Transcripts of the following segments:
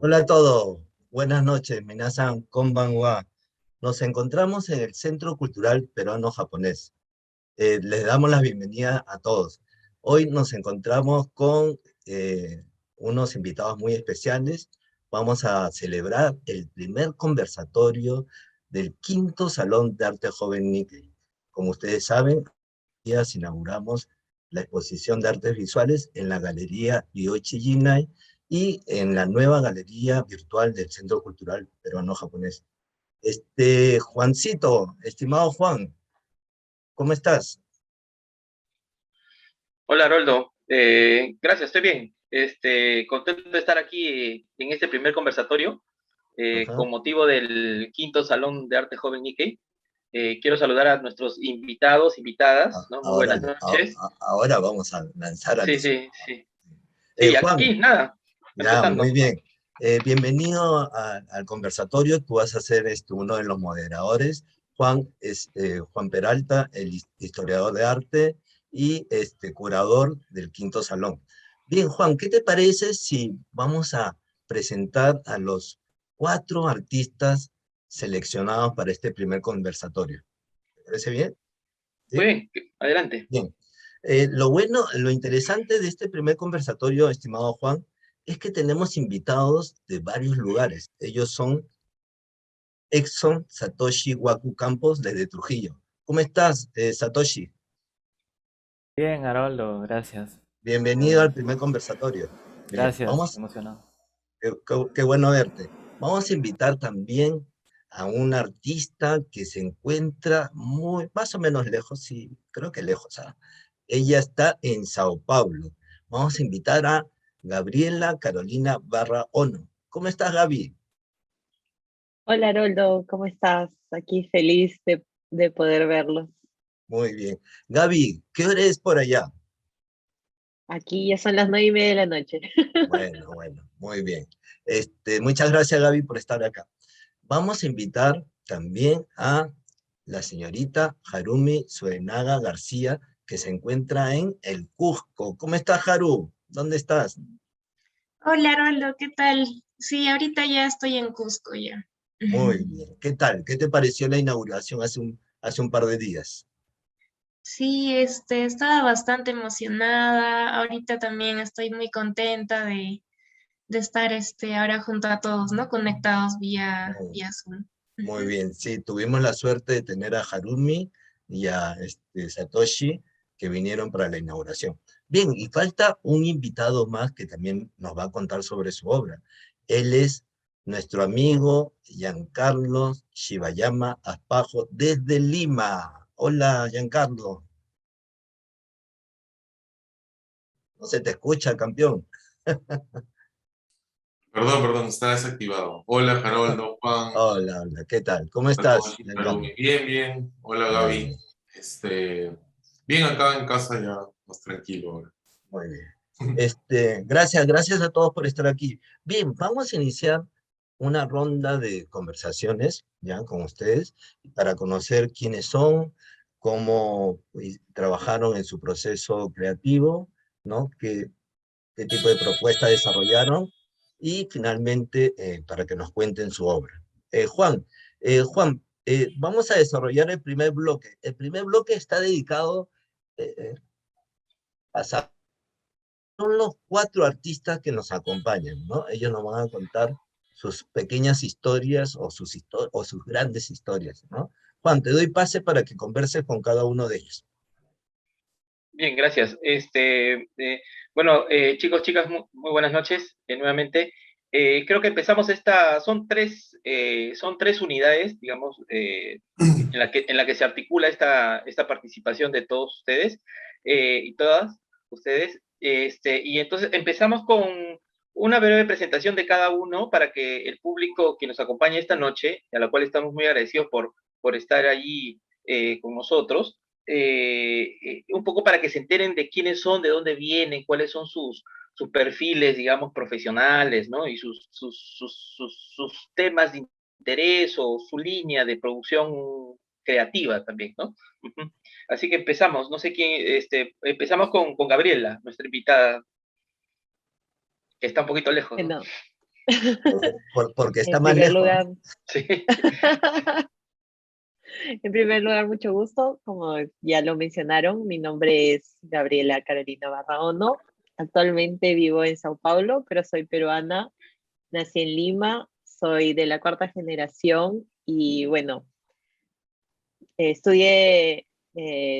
Hola a todos, buenas noches, minasan konbanwa. Nos encontramos en el Centro Cultural Peruano-Japonés. Les damos la bienvenida a todos. Hoy nos encontramos con unos invitados muy especiales. Vamos a celebrar el primer conversatorio del quinto Salón de Arte Joven Nikkei. Como ustedes saben, días inauguramos la exposición de artes visuales en la Galería Ryoichi Jinnai y en la nueva galería virtual del Centro Cultural Peruano-Japonés. Juancito, estimado Juan, ¿cómo estás? Hola, Aroldo. Gracias, estoy bien. Contento de estar aquí en este primer conversatorio Ajá. con motivo del quinto Salón de Arte Joven Nikkei. Quiero saludar a nuestros invitados, invitadas, ¿no? Muy Ahora, buenas noches. ahora vamos a lanzar a Sí, los... sí, sí. Sí, Juan, aquí, nada, ya, muy empezando. bien. Bienvenido al conversatorio. Tú vas a ser uno de los moderadores. Juan es Juan Peralta, el historiador de arte y curador del Quinto Salón. Bien, Juan, ¿qué te parece si vamos a presentar a los 4 artistas seleccionados para este primer conversatorio? ¿Te parece bien? Muy ¿Sí? bien, adelante. Bien. Lo bueno, lo interesante de este primer conversatorio, estimado Juan, es que tenemos invitados de varios lugares. Ellos son Exxon Satoshi Waku Campos desde Trujillo. ¿Cómo estás, Satoshi? Bien, Haroldo, gracias. Bienvenido Eh, al primer conversatorio. Bien, gracias, emocionado. qué bueno verte. Vamos a invitar también a un artista que se encuentra muy, más o menos lejos, sí, creo que lejos, ¿ah? Ella está en Sao Paulo. Vamos a invitar a Gabriela Carolina Barra Ono. ¿Cómo estás, Gaby? Hola, Aroldo, ¿cómo estás? Aquí feliz de poder verlos. Muy bien. Gaby, ¿qué hora es por allá? Aquí ya son las 9:30 de la noche. Bueno, muy bien. Muchas gracias, Gaby, por estar acá. Vamos a invitar también a la señorita Harumi Suenaga García, que se encuentra en el Cusco. ¿Cómo estás, Haru? ¿Dónde estás? Hola, Roldo, ¿qué tal? Sí, ahorita ya estoy en Cusco ya. Muy bien. ¿Qué tal? ¿Qué te pareció la inauguración hace un par de días? Sí, estaba bastante emocionada. Ahorita también estoy muy contenta de estar ahora junto a todos, ¿no? Conectados Muy, vía Zoom. muy Ujú. bien. Sí, tuvimos la suerte de tener a Harumi y a Satoshi que vinieron para la inauguración. Bien, y falta un invitado más que también nos va a contar sobre su obra. Él es nuestro amigo Giancarlo Shibayama Aspajo desde Lima. Hola, Giancarlo. No se te escucha, campeón. Perdón, está desactivado. Hola, Haroldo, Juan, Hola, ¿qué tal? ¿Cómo estás, Satoshi, Giancarlo? Harumi. Bien, bien. Hola, Muy Gaby. bien, Bien acá en casa ya, más tranquilo ahora. muy bien. Gracias a todos por estar aquí. Bien, vamos a iniciar una ronda de conversaciones ya con ustedes para conocer quiénes son, cómo pues, trabajaron en su proceso creativo, ¿no? Qué tipo de propuesta desarrollaron y finalmente para que nos cuenten su obra. Juan, vamos a desarrollar el primer bloque. El primer bloque está dedicado a son los 4 artistas que nos acompañan, ¿no? Ellos nos van a contar sus pequeñas historias o sus grandes historias, ¿no? Juan, te doy pase para que converses con cada uno de ellos. Bien, gracias. Chicos, chicas, muy buenas noches nuevamente. Creo que empezamos son tres unidades, digamos, en la que se articula esta participación de todos ustedes y todas ustedes. Y entonces empezamos con una breve presentación de cada uno para que el público que nos acompaña esta noche, a la cual estamos muy agradecidos por estar allí con nosotros, un poco para que se enteren de quiénes son, de dónde vienen, cuáles son sus perfiles, digamos, profesionales, ¿no? Y sus temas de interés o su línea de producción creativa también, ¿no? Ujú. Así que empezamos, no sé quién, empezamos con Gabriela, nuestra invitada, que está un poquito lejos, ¿no? Bueno, Porque está En más primer lejos, ¿no? lugar, Sí. en primer lugar, mucho gusto. Como ya lo mencionaron, mi nombre es Gabriela Carolina Barraono. Actualmente vivo en Sao Paulo, pero soy peruana. Nací en Lima, soy de la cuarta generación y bueno, estudié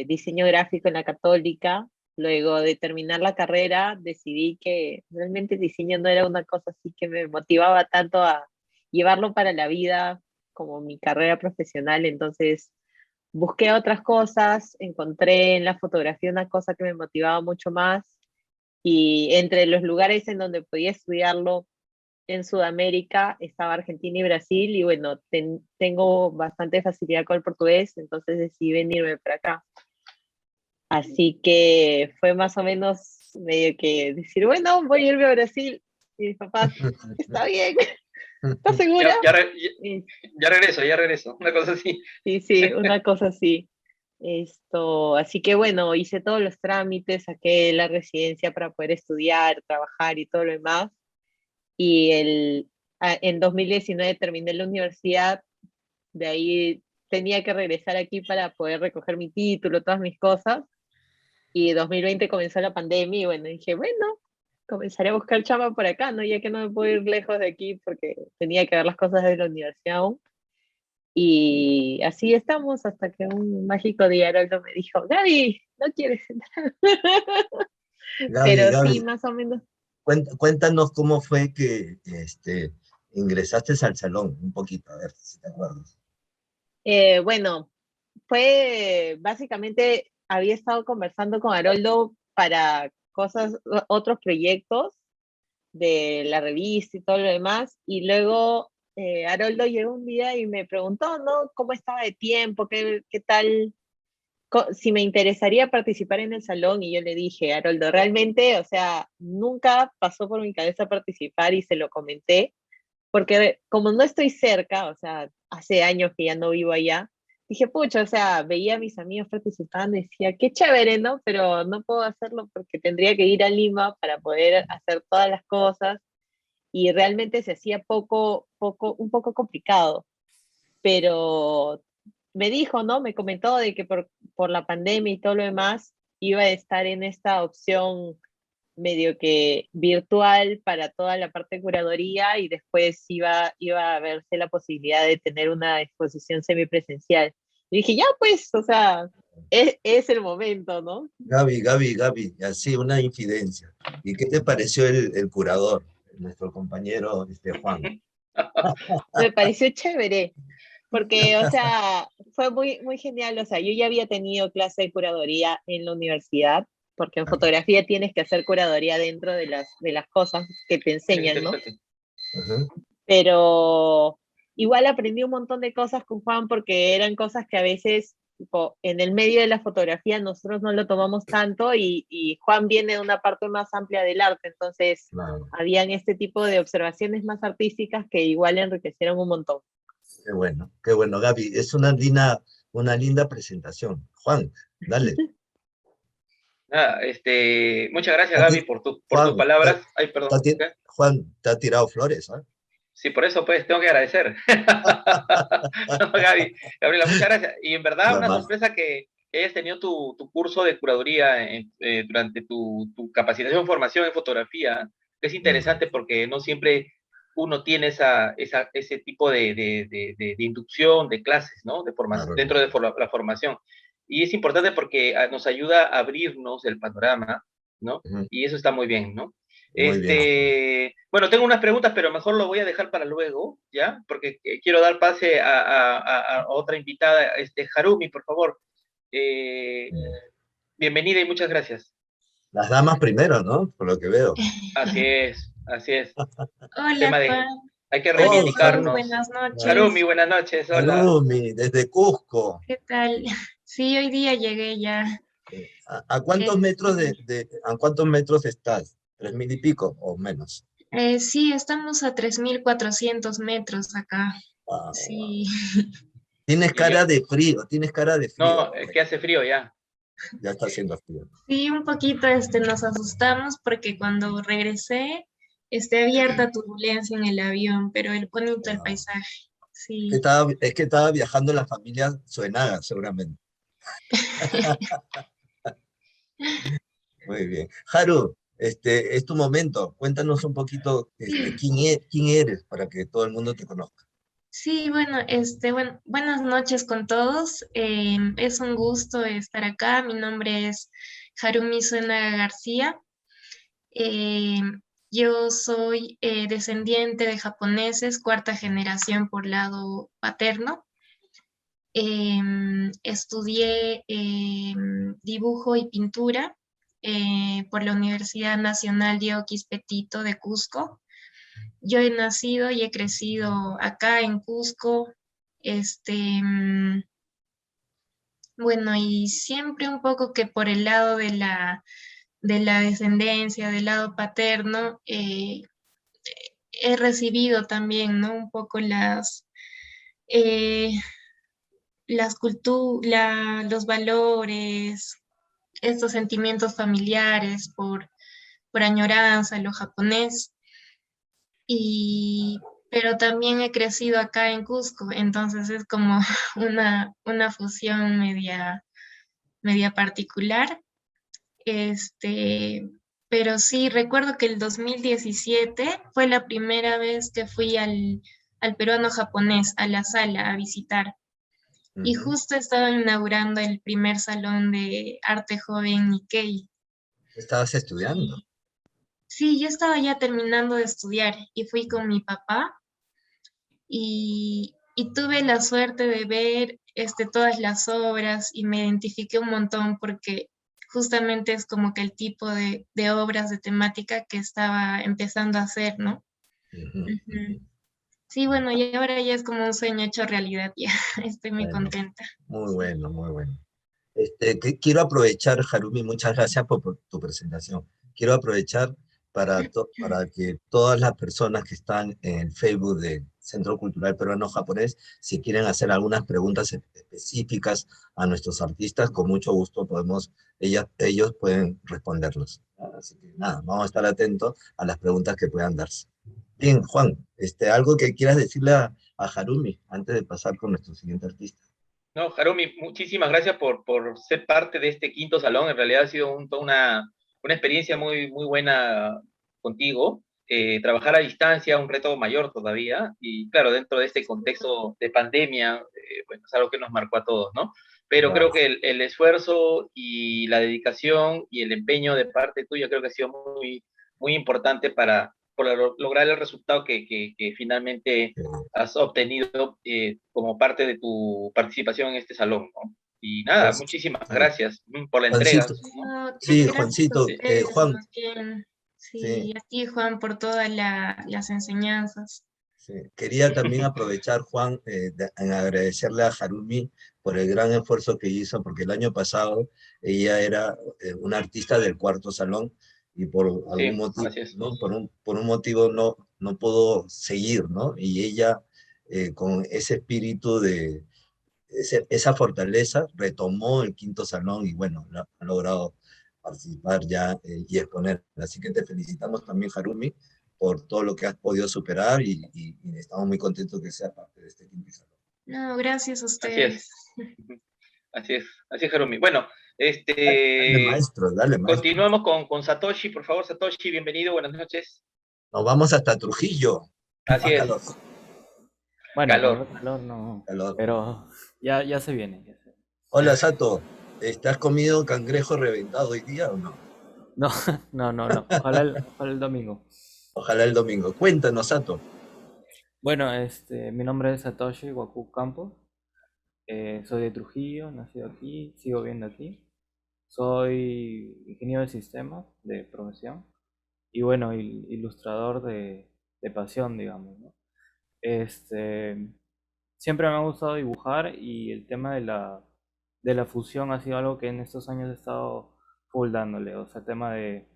diseño gráfico en la Católica. Luego de terminar la carrera, decidí que realmente el diseño no era una cosa así que me motivaba tanto a llevarlo para la vida como mi carrera profesional. Entonces busqué otras cosas, encontré en la fotografía una cosa que me motivaba mucho más y entre los lugares en donde podía estudiarlo en Sudamérica estaba Argentina y Brasil y bueno, tengo bastante facilidad con el portugués, entonces decidí venirme para acá. Así que fue más o menos medio que decir, bueno, voy a irme a Brasil. Y mis papás, está bien, ¿estás segura? Y Ya regreso, una cosa así. sí, sí, una cosa así. Así que bueno, hice todos los trámites, saqué la residencia para poder estudiar, trabajar y todo lo demás. Y en 2019 terminé la universidad, de ahí tenía que regresar aquí para poder recoger mi título, todas mis cosas. Y 2020 comenzó la pandemia y bueno, dije, bueno, comenzaré a buscar chamba por acá, ¿no? Ya que no me puedo ir lejos de aquí porque tenía que ver las cosas de la universidad aún. Y así estamos hasta que un mágico día Haroldo me dijo, Gaby, ¿no quieres entrar? Gaby, Pero sí, Gaby, más o menos. cuéntanos cómo fue que ingresaste al salón, un poquito, a ver si te acuerdas. Bueno, fue básicamente, había estado conversando con Haroldo para cosas, otros proyectos de la revista y todo lo demás, y luego Haroldo llegó un día y me preguntó, ¿no? ¿Cómo estaba de tiempo? ¿Qué tal? Si me interesaría participar en el salón, y yo le dije, Haroldo, realmente, o sea, nunca pasó por mi cabeza participar y se lo comenté, porque como no estoy cerca, o sea, hace años que ya no vivo allá, dije, pucha, o sea, veía a mis amigos participando y decía, qué chévere, ¿no? Pero no puedo hacerlo porque tendría que ir a Lima para poder hacer todas las cosas y realmente se hacía un poco complicado. Pero me dijo, ¿no? Me comentó de que por la pandemia y todo lo demás iba a estar en esta opción medio que virtual para toda la parte de curaduría y después iba a verse la posibilidad de tener una exposición semipresencial. Y dije, ya pues, o sea, es el momento, ¿no? Gaby, así una infidencia. ¿Y qué te pareció el curador, nuestro compañero Juan? Me pareció chévere, porque, o sea, fue muy, muy genial. O sea, yo ya había tenido clase de curaduría en la universidad, porque en fotografía tienes que hacer curaduría dentro de las cosas que te Mira qué enseñan, ¿no? interesante. Ujú. Pero igual aprendí un montón de cosas con Juan porque eran cosas que a veces tipo, en el medio de la fotografía nosotros no lo tomamos tanto y Juan viene de una parte más amplia del arte, entonces Claro, habían este tipo de observaciones más artísticas que igual enriquecieron un montón. qué bueno, Gaby. Es una linda presentación. Juan, dale. Muchas gracias, A ti, Gaby, por tus Juan, palabras. Ay, perdón. ¿Qué? Juan, te ha tirado flores, ¿ah? Sí, por eso pues tengo que agradecer. No, Gaby, Gabriela, muchas gracias. Y en verdad, una Normal. sorpresa que hayas tenido tu curso de curaduría durante tu capacitación en formación en fotografía. Es Ujú. interesante porque no siempre uno tiene ese tipo de inducción, de clases, ¿no? De formación, Claro, dentro de la formación. Y es importante porque nos ayuda a abrirnos el panorama, ¿no? ujú. Y eso está muy bien, ¿no? Muy bien. Bueno, tengo unas preguntas, pero mejor lo voy a dejar para luego, ¿ya? Porque quiero dar pase a otra invitada, Harumi, por favor. Eh, Bienvenida y muchas gracias. Las damas primero, ¿no? Por lo que veo. Así es, así es. Hola Tema de, Juan, hay que hola a Oh, todos, reivindicarnos. buenas Harumi, noches. buenas noches, hola. Harumi, desde Cusco. ¿Qué tal? Sí, hoy día llegué ya. ¿A cuántos metros Este, a cuántos metros estás? ¿3.000 y pico o menos? sí, estamos a 3.400 metros acá. Wow, wow. Sí, Tienes Y yo, cara de frío, tienes cara de frío. no, es que hace frío ya. Ya está haciendo frío. sí, un poquito nos asustamos porque cuando regresé abierta turbulencia en el avión, pero el bonito el Wow. paisaje. Sí. Es que estaba viajando la familia Suenaga, seguramente. Muy bien. Haru, es tu momento. Cuéntanos un poquito quién eres para que todo el mundo te conozca. Sí, bueno, buenas noches con todos. Es un gusto estar acá. Mi nombre es Harumi Suena García. Eh, yo soy descendiente de japoneses, cuarta generación por lado paterno. Estudié dibujo y pintura por la Universidad Nacional Diego Quispe de Cusco. Yo he nacido y he crecido acá en Cusco, bueno, y siempre un poco que por el lado de la descendencia, del lado paterno, he recibido también, ¿no? Un poco eh, los valores, estos sentimientos familiares por añoranza, lo japonés. Y, pero también he crecido acá en Cusco, entonces es como una fusión media particular. Este, pero sí, recuerdo que el 2017 fue la primera vez que fui al peruano japonés, a la sala, a visitar. Y Ujú. justo estaba inaugurando el primer salón de arte joven Nikkei. Estabas estudiando. Y sí, yo estaba ya terminando de estudiar y fui con mi papá y tuve la suerte de ver todas las obras y me identifiqué un montón porque justamente es como que el tipo de obras de temática que estaba empezando a hacer, ¿no? Ujú, ujú. Ujú. Sí, bueno, y ahora ya es como un sueño hecho realidad, ya estoy muy Bueno, contenta. muy Sí. bueno, muy bueno. Quiero aprovechar, Harumi, muchas gracias por tu presentación. Quiero aprovechar para que todas las personas que están en el Facebook del Centro Cultural Peruano Japonés, si quieren hacer algunas preguntas específicas a nuestros artistas, con mucho gusto ellos pueden responderlos. Así que nada, vamos a estar atentos a las preguntas que puedan darse. Bien, Juan, algo que quieras decirle a Harumi antes de pasar con nuestro siguiente artista. No, Harumi, muchísimas gracias por ser parte de este quinto salón. En realidad ha sido toda una experiencia muy, muy buena contigo. Trabajar a distancia, un reto mayor todavía. Y claro, dentro de este contexto de pandemia, bueno, es algo que nos marcó a todos, ¿no? Pero Claro. creo que el esfuerzo y la dedicación y el empeño de parte tuya creo que ha sido muy, muy importante para lograr el resultado que finalmente has obtenido como parte de tu participación en este salón, ¿no? Y nada, Pues, muchísimas sí. gracias por la entrega, Juancito, ¿no? No, sí, gracias a Juancito, ustedes, Juan, más bien. Sí, sí, a ti, Juan, por todas las enseñanzas. sí. Quería también aprovechar, Juan, en agradecerle a Harumi por el gran esfuerzo que hizo, porque el año pasado ella era una artista del cuarto salón y por algún Sí, motivo, así es. ¿no? Por un motivo no pudo seguir, ¿no? Y ella, con ese espíritu esa fortaleza, retomó el quinto salón y bueno, ha logrado participar ya y exponer. Así que te felicitamos también, Harumi, por todo lo que has podido superar y estamos muy contentos que seas parte de este quinto salón. No, gracias a Así es. ustedes. Así es, Harumi. Bueno, Dale maestro. continuamos con Satoshi, por favor, Satoshi, bienvenido, buenas noches. Nos vamos hasta Trujillo. Así Más es, calor, Bueno, calor. calor no, calor. pero ya se viene. Ya se- Hola, Sato. ¿Has comido cangrejo reventado hoy día o no? No, no. Ojalá el domingo. Ojalá el domingo. Cuéntanos, Sato. Bueno, mi nombre es Satoshi Waku Campos. Soy de Trujillo, nacido aquí, sigo viviendo aquí. Soy ingeniero de sistemas de profesión y bueno, ilustrador de pasión, digamos, ¿no? Este, Siempre me ha gustado dibujar y el tema de la fusión ha sido algo que en estos años he estado full dándole, o sea, tema de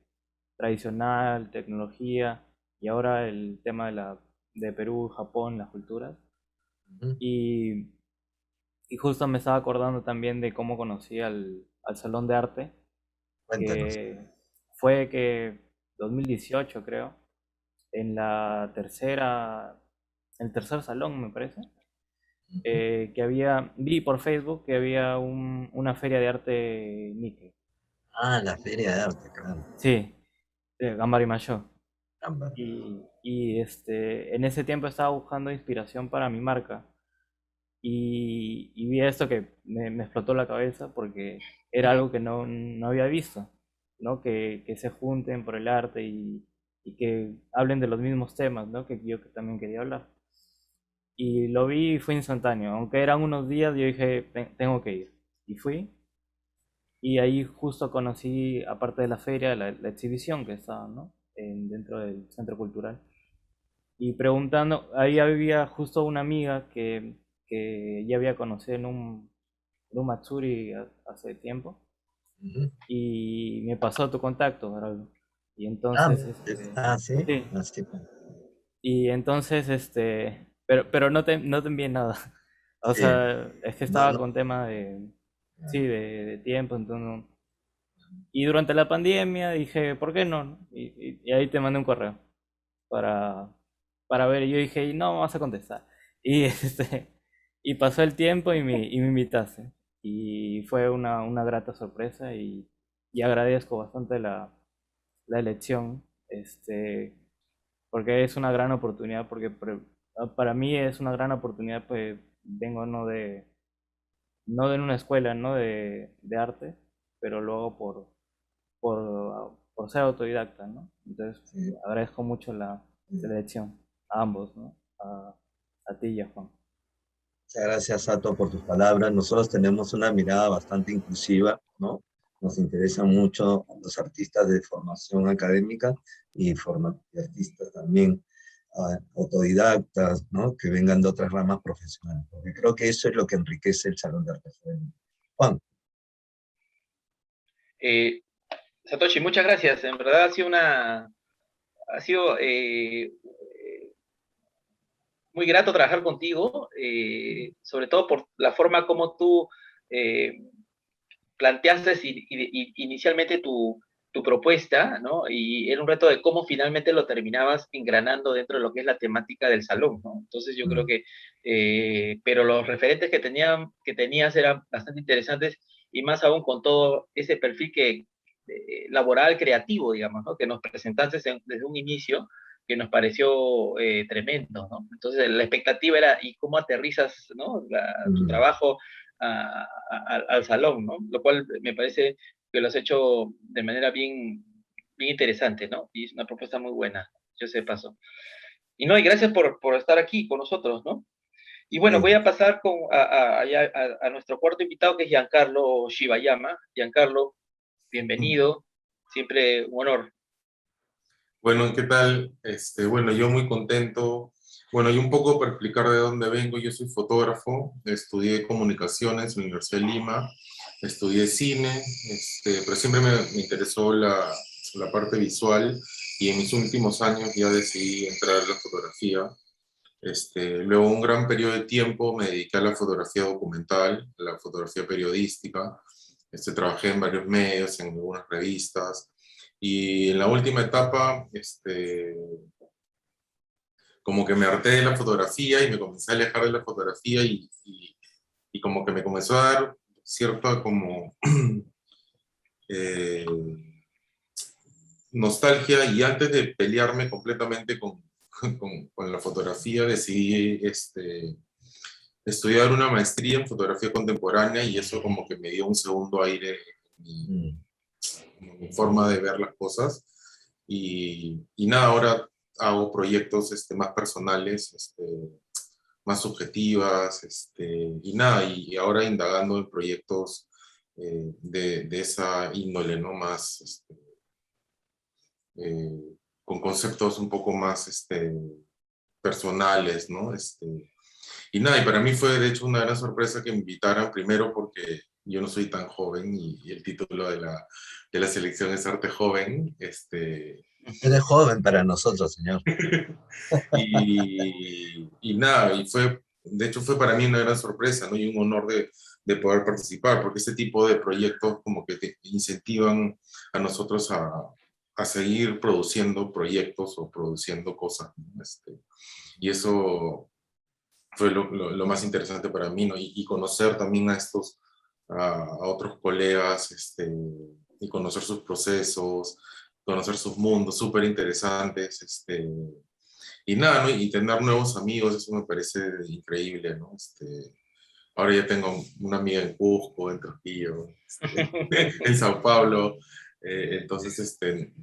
tradicional, tecnología y ahora el tema de Perú, Japón, las culturas. Ujú. Y, y justo me estaba acordando también de cómo conocí al Salón de Arte, Cuéntanos. que fue que 2018 creo. en la tercera, el tercer salón, me parece, vi por Facebook que había una feria de arte Nike. Ah, la Feria de Arte, claro. Sí, Gambari Mayo. Caramba. En ese tiempo estaba buscando inspiración para mi marca. Y vi esto que me explotó la cabeza porque era algo que no había visto, ¿no? Que se junten por el arte y que hablen de los mismos temas, ¿no? Que yo también quería hablar. Y lo vi y fue instantáneo. Aunque eran unos días, yo dije, Tengo que ir". Y fui. Y ahí justo conocí, aparte de la feria, la exhibición que estaba, ¿no? Dentro del centro cultural. Y preguntando, ahí había justo una amiga que ya había conocido en un Matsuri hace tiempo. Ujú. Y me pasó tu contacto, Gerardo. Y Ah, entonces, ¿sí? sí. Ah, sí. Y entonces, pero no te envié nada. O Sí. sea, es que No, estaba no. con tema sí, de tiempo, entonces Y durante la pandemia dije, ¿por qué no? ¿No? Y ahí te mandé un correo para, para ver. Y yo dije, no, vas a contestar. Y, y pasó el tiempo y me invitaste. Y fue una grata sorpresa y agradezco bastante la elección, porque es una gran oportunidad, porque para mí es una gran oportunidad, pues vengo no de una escuela, ¿no? de arte, pero luego por ser autodidacta, ¿no? Entonces Sí. agradezco mucho la elección a ambos, ¿no? A ti y a Juan. Muchas gracias, Sato, por tus palabras. Nosotros tenemos una mirada bastante inclusiva, ¿no? Nos interesan mucho los artistas de formación académica y artistas también autodidactas, ¿no? Que vengan de otras ramas profesionales, porque creo que eso es lo que enriquece el Salón de Arte Juvenil. Juan, Eh, Satoshi, muchas gracias. En verdad ha sido muy grato trabajar contigo, sobre todo por la forma como tú eh, planteaste inicialmente tu propuesta, ¿no? Y era un reto de cómo finalmente lo terminabas engranando dentro de lo que es la temática del salón, ¿no? Entonces yo creo que, pero los referentes que tenías eran bastante interesantes y más aún con todo ese perfil laboral, creativo, digamos, ¿no? Que nos presentaste desde un inicio que nos pareció tremendo, ¿no? Entonces la expectativa era, ¿y cómo aterrizas, ¿no? Tu trabajo al salón, ¿no? Lo cual me parece que lo has hecho de manera bien interesante, ¿no? Y es una propuesta muy buena, yo sé paso. Y no, y gracias por estar aquí con nosotros, ¿no? Y bueno, voy a pasar a nuestro cuarto invitado, que es Giancarlo Shibayama. Giancarlo, bienvenido, siempre un honor. Bueno, ¿qué tal? Bueno, yo muy contento. Bueno, y un poco para explicar de dónde vengo, yo soy fotógrafo, estudié comunicaciones en la Universidad de Lima, estudié cine, pero siempre me interesó la parte visual y en mis últimos años ya decidí entrar a la fotografía. Luego un gran periodo de tiempo me dediqué a la fotografía documental, a la fotografía periodística. Trabajé en varios medios, en algunas revistas. Y en la última etapa, como que me harté de la fotografía y me comencé a alejar de la fotografía y como que me comenzó a dar cierta como eh, nostalgia, y antes de pelearme completamente con la fotografía decidí estudiar una maestría en fotografía contemporánea, y eso como que me dio un segundo aire en mi forma de ver las cosas. Y nada, ahora hago proyectos más personales, más subjetivas, y nada, y ahora indagando en proyectos de esa índole, ¿no? Más, con conceptos un poco más personales, ¿no? Y nada, y para mí fue de hecho una gran sorpresa que me invitaran, primero porque yo no soy tan joven y el título de la selección es Arte Joven. eres joven para nosotros, señor. Y nada, de hecho fue para mí una gran sorpresa, ¿no? Y un honor de poder participar, porque este tipo de proyectos como que te incentivan a nosotros a seguir produciendo proyectos o produciendo cosas, ¿no? Y eso fue lo más interesante para mí, ¿no? Y conocer también a otros colegas, y conocer sus procesos, conocer sus mundos súper interesantes, y nada, ¿no? Y tener nuevos amigos, eso me parece increíble, ¿no? Ahora ya tengo una amiga en Cusco, en Trujillo, en Sao Paulo, entonces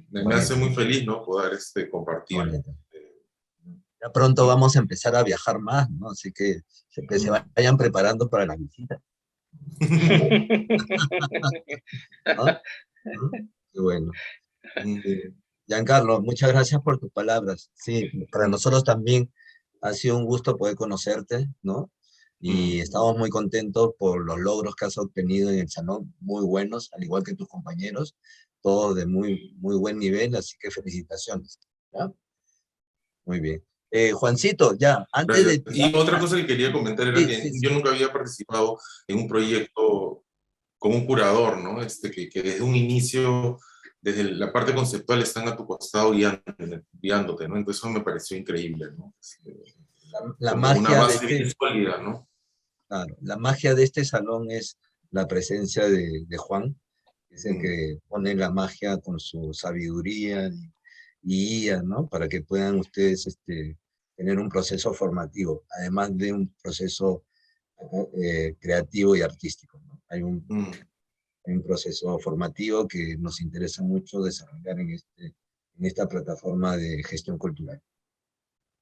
me hace muy feliz, ¿no? Poder compartir. Bonito. Ya pronto vamos a empezar a viajar más, ¿no? Así que se vayan preparando para la visita, ¿no? ¿No? Qué bueno. Giancarlo, muchas gracias por tus palabras. Sí, para nosotros también ha sido un gusto poder conocerte, ¿no? Y estamos muy contentos por los logros que has obtenido en el salón, muy buenos, al igual que tus compañeros, todos de muy buen nivel, así que felicitaciones. ¿Ya? Muy bien. Juancito, ya, antes Gracias. de... Y otra cosa que quería comentar era Sí, que sí, sí. yo nunca había participado en un proyecto con un curador, ¿no? Que desde un inicio, desde la parte conceptual, están a tu costado guiándote, ¿no? Entonces eso me pareció increíble, ¿no? La Como una magia de base bien sólida, ¿no? claro, la magia de este salón es la presencia de Juan, que es el que pone la magia con su sabiduría y guía, ¿no? Para que puedan ustedes tener un proceso formativo, además de un proceso creativo y artístico, ¿no? Hay un proceso formativo que nos interesa mucho desarrollar en esta plataforma de gestión cultural.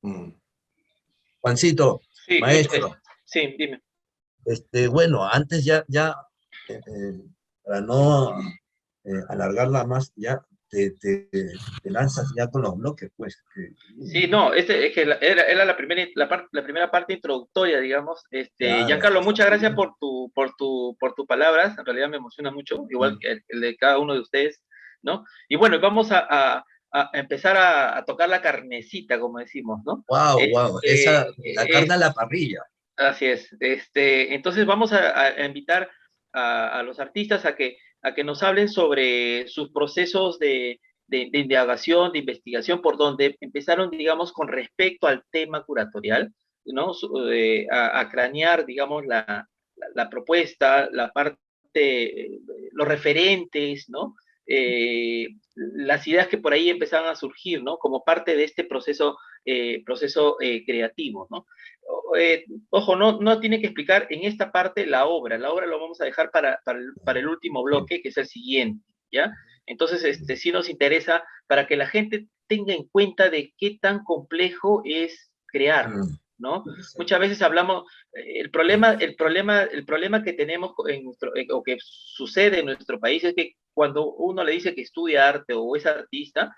Mm. Juancito, Sí, maestro, sí, dime. bueno, antes para no alargarla más, ya te lanzas ya con los bloques, pues. Sí, no, es que era la primera parte introductoria, digamos. Claro, Giancarlo, está muchas muy gracias bien. por tus palabras. En realidad me emociona mucho, igual Mm. que el de cada uno de ustedes, ¿no? Y bueno, vamos a empezar a tocar la carnecita, como decimos, ¿no? Wow, la carne Es, a la parrilla. Así es. Entonces vamos a invitar a los artistas a que nos hablen sobre sus procesos de indagación, de investigación, por donde empezaron, digamos, con respecto al tema curatorial, ¿no? A cranear, digamos, la propuesta, la parte, los referentes, ¿no? Las ideas que por ahí empezaron a surgir, ¿no? Como parte de este proceso creativo, ¿no? Ojo, no tiene que explicar en esta parte la obra lo vamos a dejar para el último bloque, que es el siguiente, ¿ya? Entonces, sí nos interesa para que la gente tenga en cuenta de qué tan complejo es crear, Mm, ¿no? sí. Muchas veces hablamos, el problema que tenemos o que sucede en nuestro país es que cuando uno le dice que estudia arte o es artista,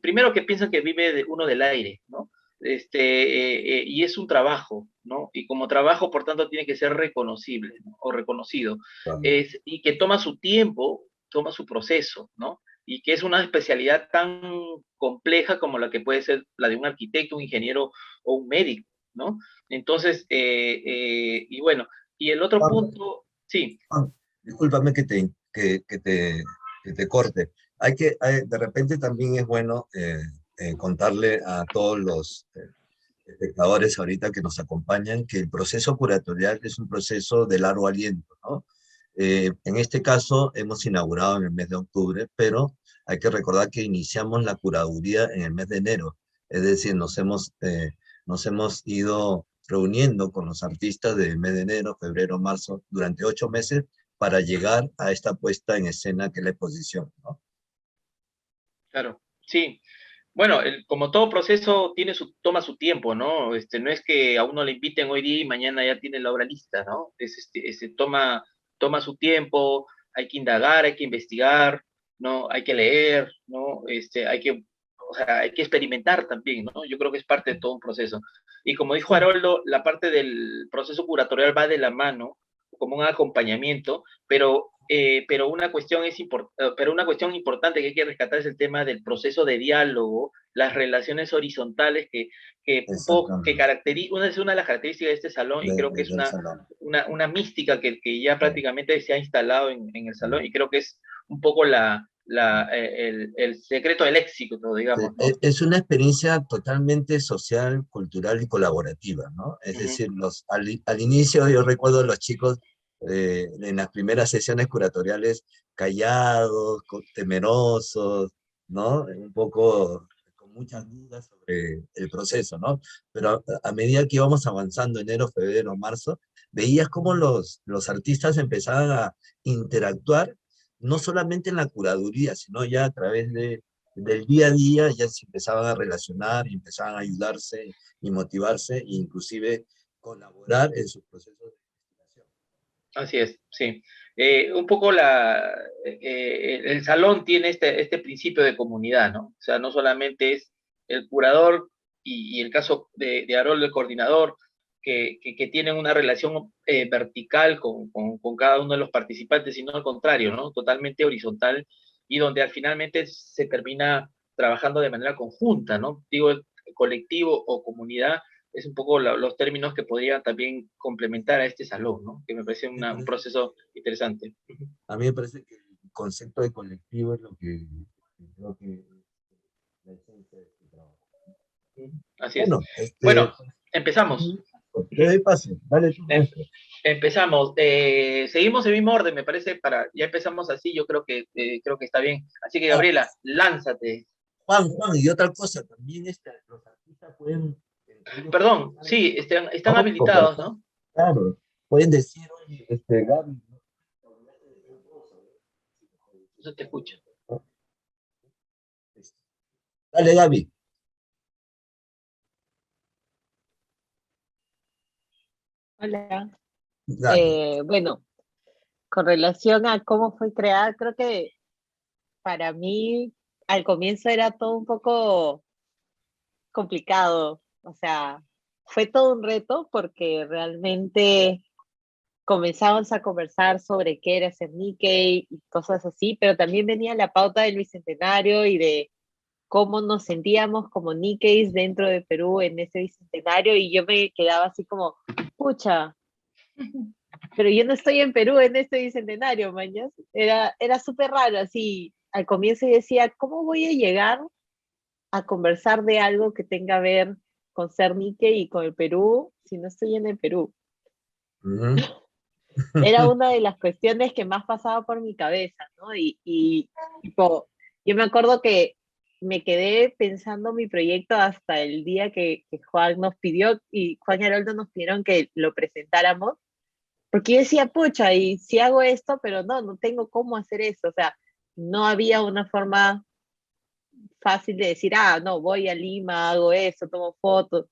primero que piensan que uno del aire, ¿no? Y es un trabajo, ¿no? Y como trabajo, por tanto, tiene que ser reconocible, ¿no? O reconocido. Claro. Y que toma su tiempo, toma su proceso, ¿no? Y que es una especialidad tan compleja como la que puede ser la de un arquitecto, un ingeniero o un médico, ¿no? Entonces, y bueno, y el otro Juan, punto, sí, Juan, discúlpame que te corte. De repente también es bueno contarle a todos los espectadores ahorita que nos acompañan que el proceso curatorial es un proceso de largo aliento, ¿no? En este caso hemos inaugurado en el mes de octubre, pero hay que recordar que iniciamos la curaduría en el mes de enero, es decir, nos hemos ido reuniendo con los artistas del mes de enero, febrero, marzo, durante 8 meses para llegar a esta puesta en escena que es la exposición, ¿no? claro, sí. Bueno, como todo proceso toma su tiempo, ¿no? No es que a uno le inviten hoy día y mañana ya tiene la obra lista, ¿no? Toma su tiempo, hay que indagar, hay que investigar, ¿no? Hay que leer, ¿no? O sea, hay que experimentar también, ¿no? Yo creo que es parte de todo un proceso. Y como dijo Sí. Haroldo, la parte del proceso curatorial va de la mano, como un acompañamiento, pero una cuestión importante que hay que rescatar es el tema del proceso de diálogo, las relaciones horizontales Exactamente, es una de las características de este salón y creo que es del salón. una mística que ya Claro. prácticamente se ha instalado en el salón y creo que es un poco el secreto del éxito, digamos, ¿no? Es una experiencia totalmente social, cultural y colaborativa, ¿no? Es Ujú. decir, al inicio yo recuerdo a los chicos en las primeras sesiones curatoriales callados, temerosos, ¿no? Un poco con muchas dudas sobre el proceso, ¿no? Pero a medida que íbamos avanzando, enero, febrero, marzo, veías cómo los artistas empezaban a interactuar, no solamente en la curaduría, sino ya a través del día a día, ya se empezaban a relacionar y empezaban a ayudarse y motivarse, e inclusive colaborar en sus procesos de investigación. Así es, sí. Un poco el salón tiene este principio de comunidad, ¿no? O sea, no solamente es el curador y el caso de Haroldo, el coordinador, que tienen una relación vertical con cada uno de los participantes, sino al contrario, ¿no? Totalmente horizontal y donde al finalmente se termina trabajando de manera conjunta, ¿no? Digo, el colectivo o comunidad es un poco los términos que podrían también complementar a este salón, ¿no? Que me parece un proceso interesante. A mí me parece que el concepto de colectivo es lo que creo que es la esencia de este trabajo. Así es. Bueno, Bueno, empezamos. te doy pase, dale tú, Em- maestro. Empezamos. Seguimos el mismo orden, me parece, ya empezamos así, yo creo que está bien. Así que, Ah, Gabriela, lánzate. Juan, y otra cosa, también los artistas pueden, entre ellos, Perdón, sí, están ¿no? habilitados, ¿no? Claro, pueden decir, oye, Gaby, ¿no? No se te escucha. Dale, Gaby. Hola. Dale. Bueno, con relación a cómo fue creada, creo que para mí al comienzo era todo un poco complicado. O sea, fue todo un reto porque realmente comenzamos a conversar sobre qué era ser Nikkei y cosas así, pero también venía la pauta del bicentenario y de cómo nos sentíamos como Nikkeis dentro de Perú en ese bicentenario, y yo me quedaba así como, pucha, pero yo no estoy en Perú en este bicentenario, mañas. Era súper raro, así, al comienzo yo decía, ¿cómo voy a llegar a conversar de algo que tenga que ver con ser Nikkei y con el Perú si no estoy en el Perú? Ujú. Era una de las cuestiones que más pasaba por mi cabeza, ¿no? Tipo, yo me acuerdo que me quedé pensando mi proyecto hasta el día que Juan nos pidió, y Juan y Haroldo nos pidieron que lo presentáramos, porque yo decía, pucha, y si hago esto, pero no tengo cómo hacer eso, o sea, no había una forma fácil de decir, no, voy a Lima, hago eso, tomo fotos.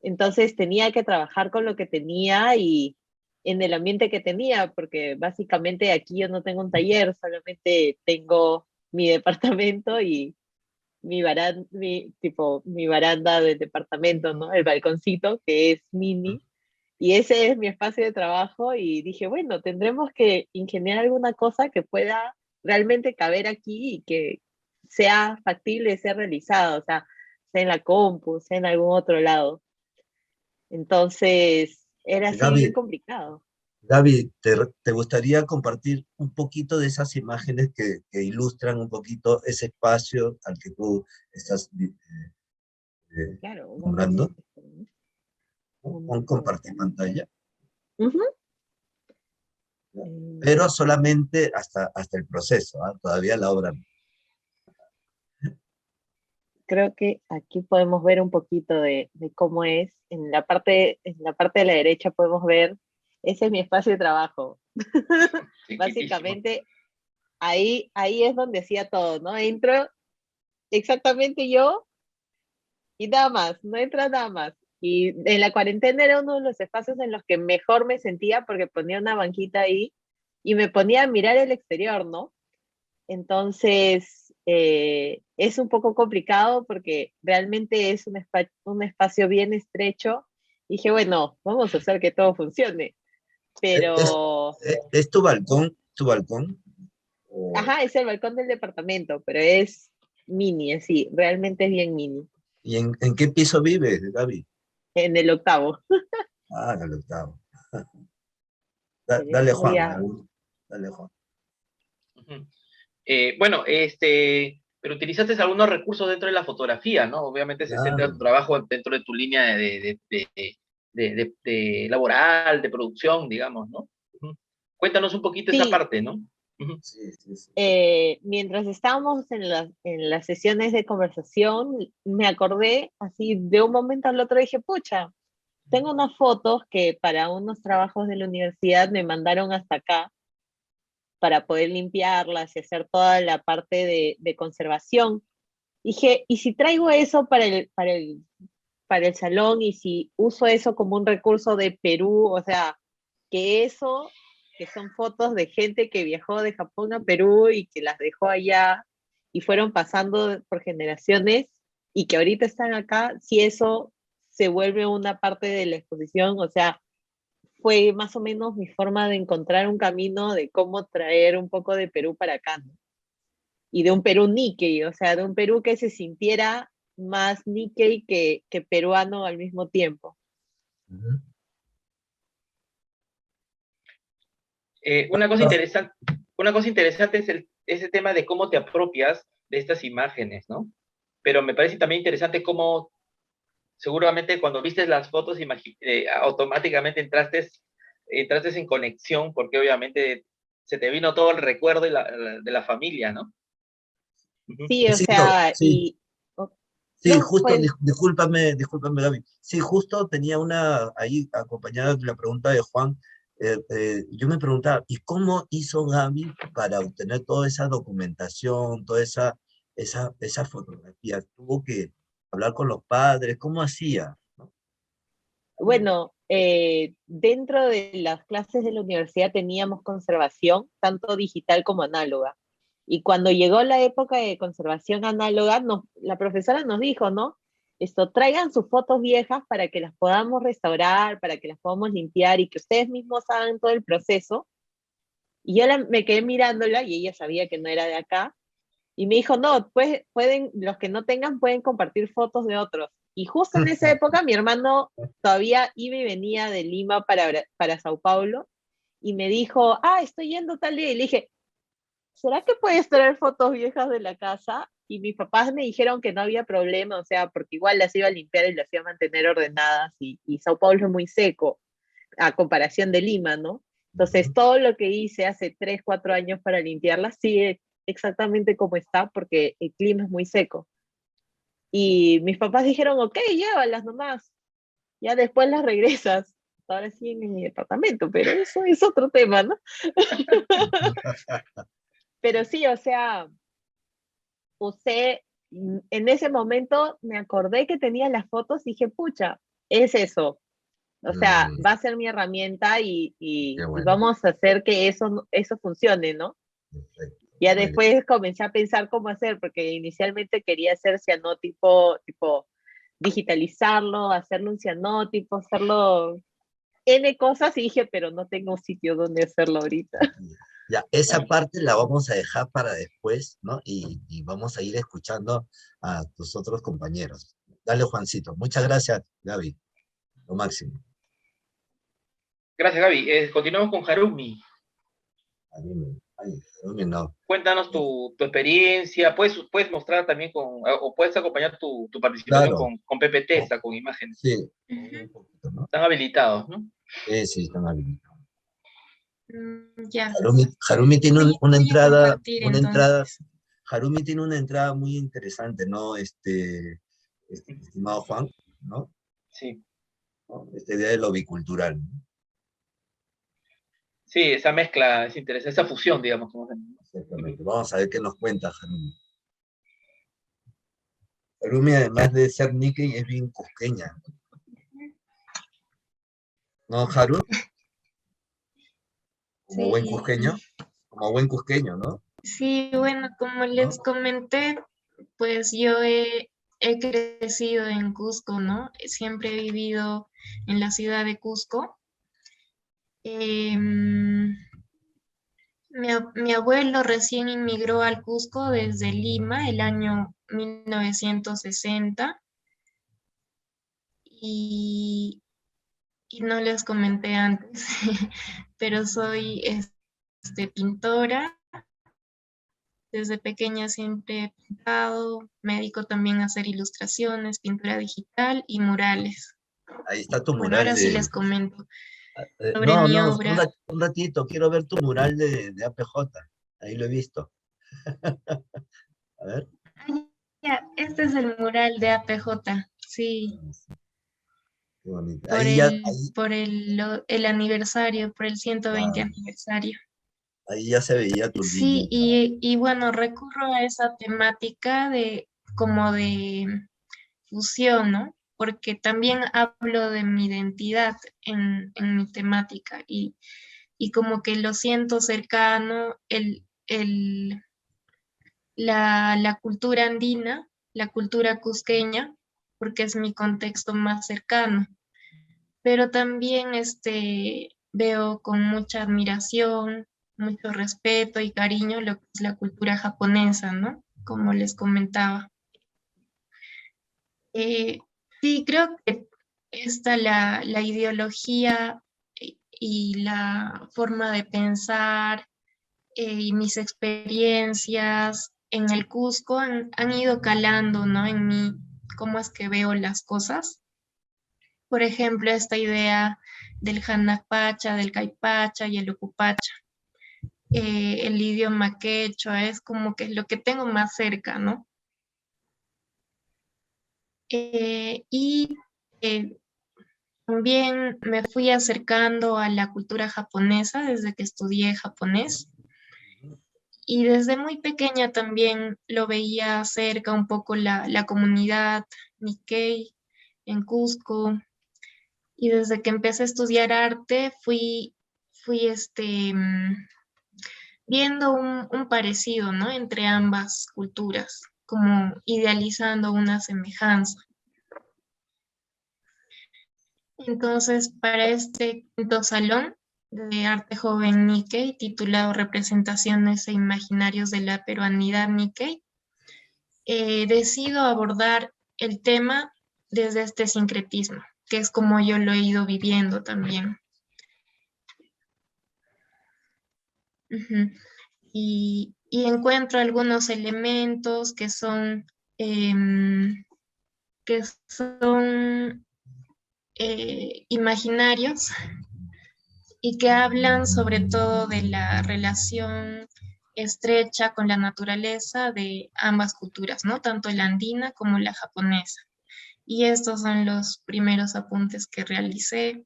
Entonces tenía que trabajar con lo que tenía y en el ambiente que tenía, porque básicamente aquí yo no tengo un taller, solamente tengo mi departamento y mi baranda del departamento, ¿no? El balconcito, que es mini, y ese es mi espacio de trabajo, y dije, bueno, tendremos que ingeniar alguna cosa que pueda realmente caber aquí y que sea factible ser realizado, o sea en la compu, sea en algún otro lado. Entonces, era así bien Gaby, complicado. Gaby, ¿te gustaría compartir un poquito de esas imágenes que ilustran un poquito ese espacio al que tú estás Claro, un nombrando? momento. ¿No? Un Con momento. compartir pantalla, Ujú. ¿no? Eh, Pero solamente hasta el proceso, ¿ah? Todavía la obra no. Creo que aquí podemos ver un poquito de cómo es. En la parte de la derecha podemos ver, ese es mi espacio de trabajo. Chiquitísimo. Básicamente, ahí es donde hacía todo, ¿no? Entro exactamente yo y nada más, no entra nada más. Y en la cuarentena era uno de los espacios en los que mejor me sentía porque ponía una banquita ahí y me ponía a mirar el exterior, ¿no? Entonces, es un poco complicado porque realmente es un espacio bien estrecho. Dije, bueno, vamos a hacer que todo funcione. ¿Es, Pero, es tu balcón? ¿Tu balcón? ajá, es el balcón del departamento, pero es mini, así, realmente es bien mini, ¿Y en qué piso vives, Gaby? en el octavo. Ah, en el octavo. Pero Dale, voy Juan. a, Dale, Juan. Ujú. Bueno, pero utilizaste algunos recursos dentro de la fotografía, ¿no? Obviamente se centra tu Claro. trabajo dentro de tu línea de laboral, de producción, digamos, ¿no? Ujú. Cuéntanos un poquito esa Sí, parte, ¿no? Ujú. Sí, sí, sí. mientras estábamos en las sesiones de conversación, me acordé así de un momento al otro, dije, pucha, tengo unas fotos que para unos trabajos de la universidad me mandaron hasta acá para poder limpiarlas y hacer toda la parte de conservación. Dije, ¿y si traigo eso para el salón y si uso eso como un recurso de Perú? O sea, que eso, que son fotos de gente que viajó de Japón a Perú y que las dejó allá y fueron pasando por generaciones y que ahorita están acá, si eso se vuelve una parte de la exposición, o sea, fue más o menos mi forma de encontrar un camino de cómo traer un poco de Perú para acá, ¿no? Y de un Perú Nikkei, o sea, de un Perú que se sintiera más Nikkei que peruano al mismo tiempo. Ujú. Una cosa interesante es ese tema de cómo te apropias de estas imágenes, ¿no? Pero me parece también interesante cómo seguramente cuando viste las fotos automáticamente entraste en conexión porque obviamente se te vino todo el recuerdo de la familia, ¿no? Ujú. Sí, o Cito, sea, sí, sí, no, justo, pues, discúlpame, Gaby. Sí, justo tenía una, ahí acompañada de la pregunta de Juan, yo me preguntaba, ¿y cómo hizo Gaby para obtener toda esa documentación, toda esa fotografía? ¿Tuvo que hablar con los padres? ¿Cómo hacía? ¿No? bueno, dentro de las clases de la universidad teníamos conservación, tanto digital como análoga. Y cuando llegó la época de conservación análoga, la profesora nos dijo, ¿no? Esto, traigan sus fotos viejas para que las podamos restaurar, para que las podamos limpiar y que ustedes mismos hagan todo el proceso. Y yo me quedé mirándola y ella sabía que no era de acá. Y me dijo, no, pues los que no tengan pueden compartir fotos de otros. Y justo en esa época mi hermano todavía iba y venía de Lima para Sao Paulo y me dijo, estoy yendo tal día. Y le dije, ¿será que puedes traer fotos viejas de la casa? Y mis papás me dijeron que no había problema, o sea, porque igual las iba a limpiar y las iba a mantener ordenadas y Sao Paulo es muy seco a comparación de Lima, ¿no? Entonces, Ujú. todo lo que hice hace 3, 4 años para limpiarla sigue exactamente como está porque el clima es muy seco. Y mis papás dijeron, ok, llévalas nomás, ya después las regresas. Ahora siguen en mi departamento, pero eso es otro tema, ¿no? Pero sí, o sea, usé, en ese momento me acordé que tenía las fotos y dije, pucha, es eso. O sea, Mm, va a ser mi herramienta qué y bueno, vamos a hacer que eso funcione, ¿no? perfecto, Ya muy bien. después comencé a pensar cómo hacer, porque inicialmente quería hacer cianótipo, tipo digitalizarlo, hacerlo un cianótipo, hacerlo N cosas y dije, pero no tengo un sitio donde hacerlo ahorita. Ya, esa parte la vamos a dejar para después, ¿no? Y vamos a ir escuchando a tus otros compañeros. Dale, Juancito. Muchas gracias, Gaby. Lo máximo. Gracias, Gaby. Continuamos con Harumi. A mí no. Cuéntanos tu experiencia. Puedes mostrar también o puedes acompañar tu participación Claro, con PPT, oh, está con imágenes. sí, un Ujú. poquito, ¿no? Están habilitados, ¿no? Sí, sí, están habilitados. Ya, Harumi tiene una voy a entrada, compartir entonces. Harumi tiene una entrada muy interesante, ¿no? Estimado Juan, ¿no? Sí, ¿No? Esta idea de lo bicultural, ¿no? sí, esa mezcla es interesante, esa fusión, digamos. Exactamente. Vamos a ver qué nos cuenta Harumi. Harumi, además de ser Nikkei, es bien cusqueña, ¿no, Haru? Como buen Sí, cusqueño, como buen cusqueño, ¿no? sí, bueno, como ¿No? les comenté, pues yo he crecido en Cusco, ¿no? Siempre he vivido en la ciudad de Cusco. Em, mi abuelo recién inmigró al Cusco desde Lima el año 1960 y, y no les comenté antes, pero soy pintora Desde pequeña siempre he pintado, me dedico también a hacer ilustraciones, pintura digital y murales. Ahí está tu Bueno, mural ahora sí de... les comento sobre No, mi no, obra. un ratito, quiero ver tu mural de APJ. Ahí lo he visto. A ver. Ah, ya, este es el mural de APJ, sí, Qué bonito. por Ahí ya, el aniversario, por el 120 ah, aniversario. ahí ya se veía tu Sí, línea. y bueno, recurro a esa temática de como de fusión, ¿no? Porque también hablo de mi identidad en mi temática y como que lo siento cercano, la cultura andina, la cultura cusqueña, porque es mi contexto más cercano. Pero también veo con mucha admiración, mucho respeto y cariño lo que es la cultura japonesa, ¿no? Como les comentaba. Eh, sí, creo que la ideología y la forma de pensar y mis experiencias en el Cusco han ido calando, ¿no? En mí, cómo es que veo las cosas. Por ejemplo, esta idea del Hanapacha, del Caipacha y el Ucupacha. El idioma quechua es como que lo que tengo más cerca, ¿no? Y también me fui acercando a la cultura japonesa desde que estudié japonés y desde muy pequeña también lo veía cerca un poco la comunidad Nikkei en Cusco y desde que empecé a estudiar arte fui viendo un parecido, ¿no? Entre ambas culturas, como idealizando una semejanza. Entonces, para este quinto salón de arte joven Nikkei, titulado Representaciones e Imaginarios de la Peruanidad Nikkei, decido abordar el tema desde este sincretismo, que es como yo lo he ido viviendo también. Ujú. Y encuentro algunos elementos em, que son imaginarios y que hablan sobre todo de la relación estrecha con la naturaleza de ambas culturas, ¿no? Tanto la andina como la japonesa. Y estos son los primeros apuntes que realicé,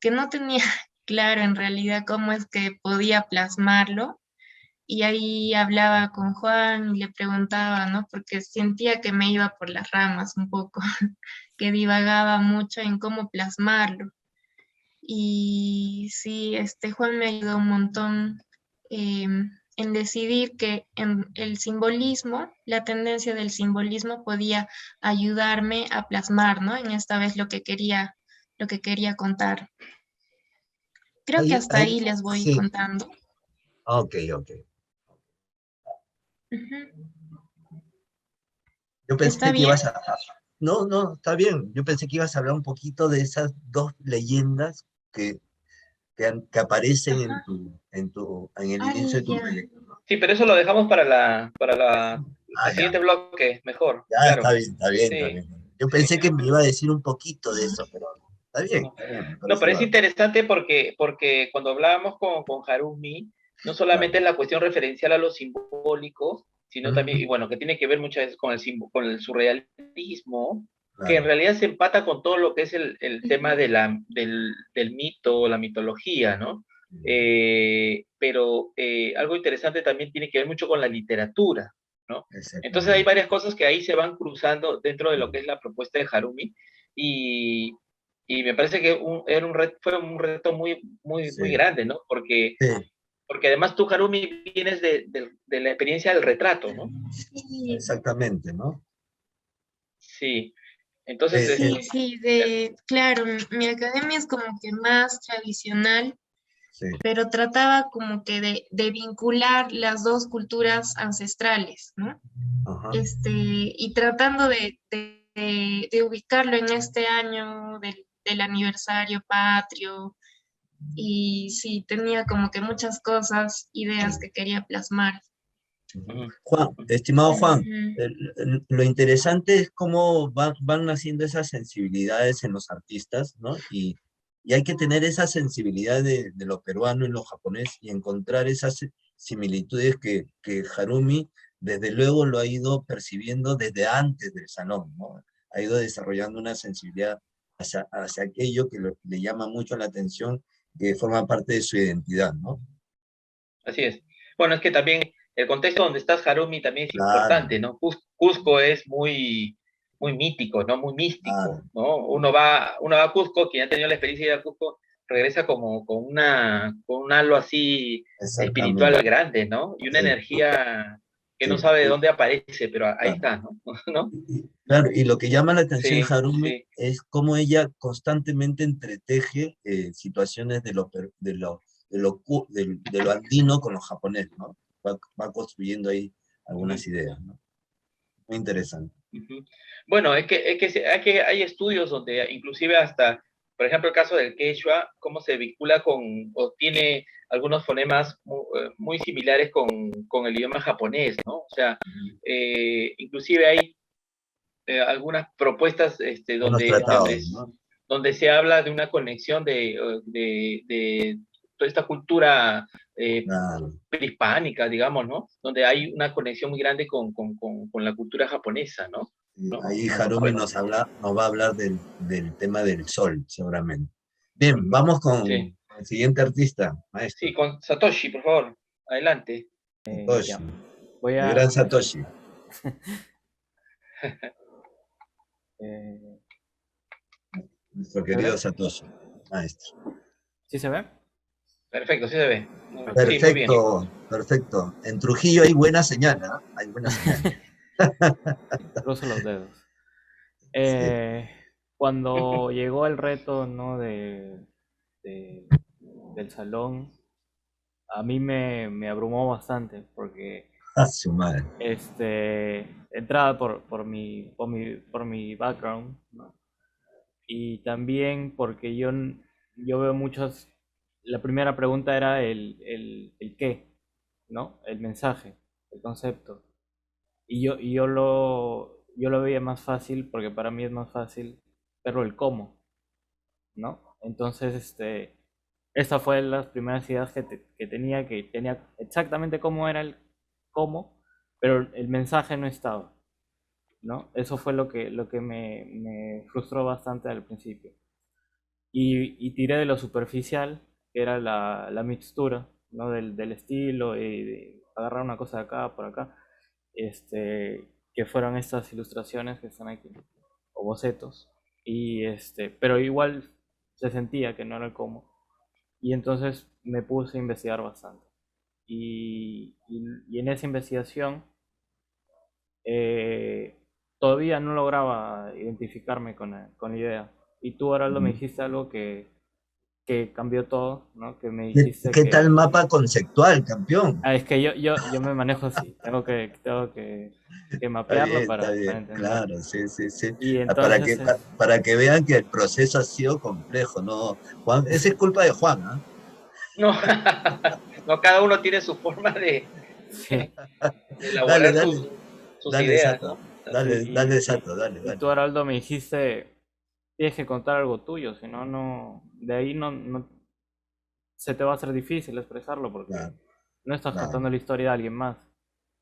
que no tenía claro en realidad cómo es que podía plasmarlo. Y ahí hablaba con Juan y le preguntaba, ¿no? Porque sentía que me iba por las ramas un poco, que divagaba mucho en cómo plasmarlo. Y sí, Juan me ayudó un montón en decidir que en el simbolismo, la tendencia del simbolismo podía ayudarme a plasmar, ¿no? En esta vez lo que quería contar. Creo que hasta ahí les voy Sí, contando. ok, ok. Ujú. Yo ¿Está pensé que bien? ibas a... No, no, está bien. Yo pensé que ibas a hablar un poquito de esas dos leyendas que aparecen Ajá. en el inicio Ay, de tu ya. proyecto, ¿no? Sí, pero eso lo dejamos para Ah, el ya, siguiente bloque, mejor, ya, claro. está bien, está bien, está Sí, bien. Yo sí. pensé que me iba a decir un poquito de eso, pero está bien, me No, parece pero es bárbaro. interesante porque cuando hablábamos con Harumi, no solamente Claro. es la cuestión referencial a lo simbólico, sino también, y Mm, bueno, que tiene que ver muchas veces con con el surrealismo, que en claro. realidad se empata con todo lo que es el tema de del mito, la mitología, ¿no? Pero algo interesante también tiene que ver mucho con la literatura, ¿no? Entonces hay Exactamente. varias cosas que ahí se van cruzando dentro de lo que es la propuesta de Harumi, y, y me parece que era un reto, fue un reto muy Sí, grande, ¿no? sí, Porque además tú, Harumi, vienes de la experiencia del retrato, ¿no? Sí, exactamente, ¿no? Sí. Entonces, Eh, eh, sí, claro, mi academia es como que más tradicional, sí, pero trataba como que de vincular las dos culturas ancestrales, ¿no? ajá. Y tratando de ubicarlo en este año del aniversario patrio, y sí, tenía como que muchas cosas, ideas que quería plasmar. Ujú. Juan, estimado Juan, Ujú. lo interesante es cómo van naciendo esas sensibilidades en los artistas, ¿no? Y hay que tener esa sensibilidad de lo peruano y lo japonés y encontrar esas similitudes que Harumi desde luego lo ha ido percibiendo desde antes del salón, ¿no? Ha ido desarrollando una sensibilidad hacia aquello que le llama mucho la atención, que forma parte de su identidad, ¿no? Así es. Bueno, es que también el contexto donde estás, Harumi, también es Claro, importante, ¿no? Cusco es muy, muy mítico, ¿no? Muy místico, claro, ¿no? Uno va a Cusco, quien ha tenido la experiencia de ir a Cusco, regresa como con un halo así espiritual exactamente. grande, ¿no? Y una Sí, energía que no sí, sabe de dónde aparece, pero ahí claro. está, ¿no? ¿No? Claro, y lo que llama la atención Sí, Harumi sí. es cómo ella constantemente entreteje situaciones de lo andino con lo japonés, ¿no? Va construyendo ahí Ujú. algunas ideas, ¿no? Muy interesante. Ujú. Bueno, es que hay estudios donde inclusive hasta, por ejemplo, el caso del quechua, cómo se vincula o tiene algunos fonemas muy similares con el idioma japonés, ¿no? O sea, inclusive hay algunas propuestas Buenos tratados, ¿no? donde se habla de una conexión de toda esta cultura Claro. prehispánica, digamos, ¿no? Donde hay una conexión muy grande con la cultura japonesa, ¿no? Y ¿No? ahí Harumi Bueno, nos va a hablar del tema del sol, seguramente. Bien, ujú, vamos sí. con el siguiente artista, Sí, maestro, con Satoshi, por favor. Adelante. Ya, Satoshi, voy el a... gran Satoshi, eh, nuestro ¿Se ve? querido Satoshi, maestro. ¿Sí se ve? Perfecto, sí se ve. Sí, muy bien. Perfecto, perfecto. En Trujillo hay buena señal, ¿ah? Hay buena señal. Cruzo los dedos. Sí. Eh, Cuando llegó el reto, ¿no? de- del salón, a mí me abrumó bastante porque A su madre. entrada por mi background, ¿no? Y también porque yo veo muchos, la primera pregunta era el qué, ¿no? El mensaje, el concepto. Yo lo veía más fácil porque para mí es más fácil verlo el cómo, ¿no? Entonces, esta fue las primeras ideas que tenía exactamente cómo era el cómo, pero el mensaje no estaba, ¿no? Eso fue lo que me frustró bastante al principio. Y tiré de lo superficial, que era la mixtura, ¿no? Del estilo y de agarrar una cosa de acá, por acá, que fueron estas ilustraciones que están aquí, o bocetos. Pero igual se sentía que no era el cómo. Y entonces me puse a investigar bastante. Y en esa investigación eh, todavía no lograba identificarme con la idea. Y tú, Araldo, me dijiste algo que cambió todo, ¿no? Que me dijiste ¿Qué tal que... mapa conceptual, campeón? Es que yo me manejo así, tengo que mapearlo Está para bien, entender. claro, sí, sí, sí. Y Para entonces que, para que vean que el proceso ha sido complejo, ¿no? Juan, esa es culpa de Juan, ¿ah? No, no, cada uno tiene su forma sí, de Dale, elaborar dale, sus dale, ideas, Sato. ¿no? sí, Dale, dale, Sato, dale, y dale. tú, Araldo, me dijiste, tienes que contar algo tuyo, si no, de ahí no se te va a hacer difícil expresarlo porque Claro, no estás claro, contando la historia de alguien más.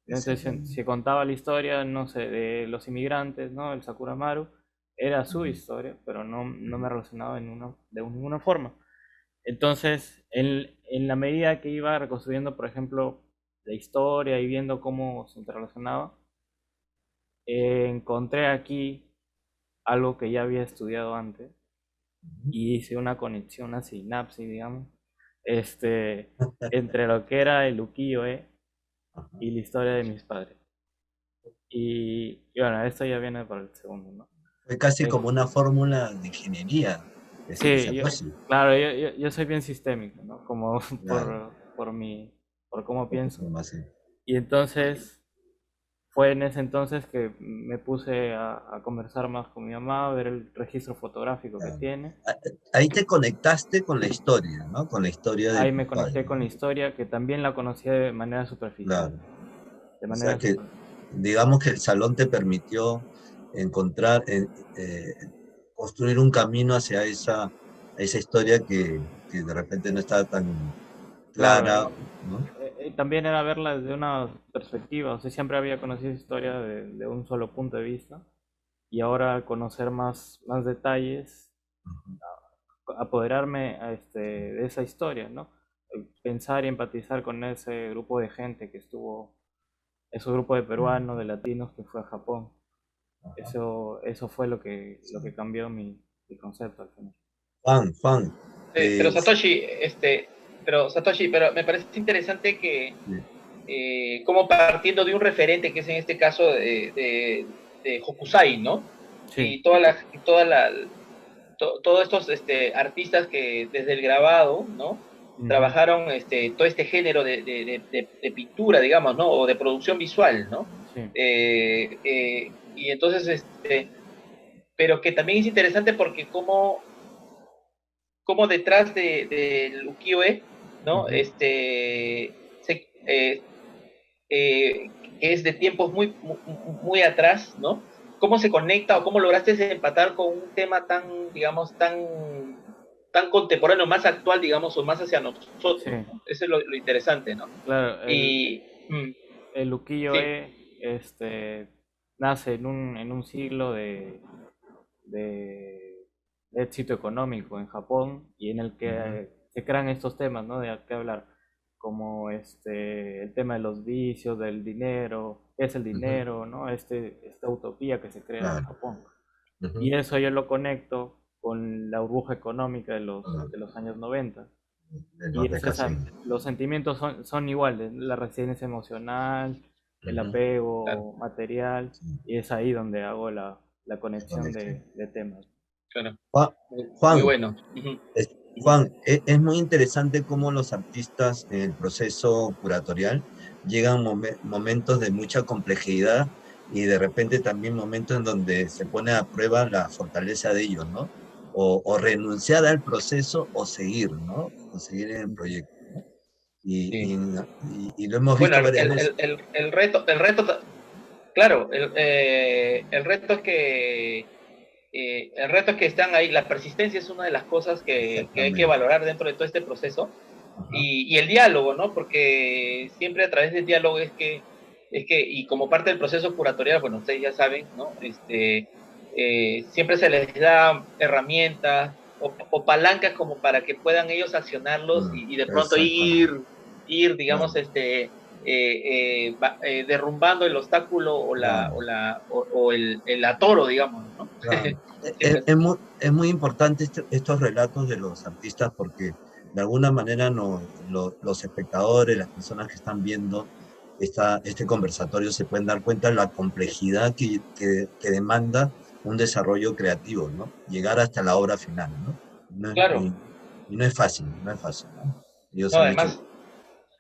¿No? Entonces, exactamente. si contaba la historia, no sé, de los inmigrantes, ¿no? El Sakuramaru, era su Ujú, historia, pero no ujú, me relacionaba de ninguna forma. Entonces, en la medida que iba reconstruyendo, por ejemplo, la historia y viendo cómo se interrelacionaba, encontré aquí algo que ya había estudiado antes ujú. y hice una conexión, una sinapsis, digamos, entre lo que era el ukiyo-e Ajá. y la historia de mis padres. Y bueno, esto ya viene por el segundo, ¿no? Fue casi Eh, como una fórmula de ingeniería, sí, Satoshi. claro, yo soy bien sistémico, ¿no? Como Claro, por cómo por tu pienso. formación. Y entonces fue en ese entonces que me puse a conversar más con mi mamá, a ver el registro fotográfico que Claro. tiene. Ah, ahí te conectaste con la historia, ¿no? Con la historia de Ahí tus me padres, conecté con la ¿no? historia, que también la conocía de manera superficial. Claro, de O sea manera... que, digamos que el salón te permitió encontrar, construir un camino hacia esa historia que de repente no estaba tan Claro, clara, ¿no? también era verla desde una perspectiva, o sea, siempre había conocido esa historia de un solo punto de vista, y ahora conocer más detalles, apoderarme de esa historia, ¿no? Pensar y empatizar con ese grupo de gente que estuvo, ese grupo de peruanos, de latinos que fue a Japón. Eso fue lo que cambió mi concepto al final. Juan, Pero Satoshi, pero me parece interesante que como partiendo de un referente que es en este caso de Hokusai, ¿no? Sí, Y todos estos artistas que desde el grabado, ¿no? Trabajaron todo este género de pintura, digamos, ¿no? O de producción visual, ¿no? sí. Y entonces, pero que también es interesante porque como detrás del ukiyo-e, ¿no? Que es de tiempos muy atrás, ¿no? ¿Cómo se conecta o cómo lograste empatar con un tema tan, digamos, tan contemporáneo, más actual, digamos, o más hacia nosotros, Sí. ¿no? Eso es lo interesante, ¿no? Claro, Y, el sí, ukiyo-e nace en un siglo de éxito económico en Japón y en el que se crean estos temas, ¿no? De qué hablar, como el tema de los vicios, del dinero, qué es el dinero, ¿no? Esta utopía que se crea en claro, Japón. Y eso yo lo conecto con la burbuja económica de los años 90. de Y los es esa, rascacielos. los sentimientos son iguales, la resiliencia emocional, el apego claro, material, Sí, y es ahí donde hago la la conexión conexión. de temas. claro. Muy Juan, bueno. Juan, es muy interesante cómo los artistas en el proceso curatorial llegan momentos de mucha complejidad y de repente también momentos en donde se pone a prueba la fortaleza de ellos, ¿no? O renunciar al proceso o seguir, ¿no? O seguir en el proyecto, ¿no? Sí. Y lo hemos Bueno, visto varias veces. claro, el reto es que están ahí, la persistencia es una de las cosas que hay que Exactamente. valorar dentro de todo este proceso Ajá. y el diálogo, ¿no? Porque siempre a través del diálogo y como parte del proceso curatorial, bueno, ustedes ya saben, ¿no? Siempre se les da herramientas o palancas como para que puedan ellos accionarlos y de pronto Exactamente. digamos, Claro, derrumbando el obstáculo claro. o el atoro, digamos, ¿no? Claro. Siempre es Es muy importante estos relatos de los artistas porque de alguna manera los espectadores, las personas que están viendo este conversatorio se pueden dar cuenta de la complejidad que demanda un desarrollo creativo, ¿no? Llegar hasta la obra final, ¿no? claro. Y no es fácil, no es fácil, ¿no? Ellos No, han hecho...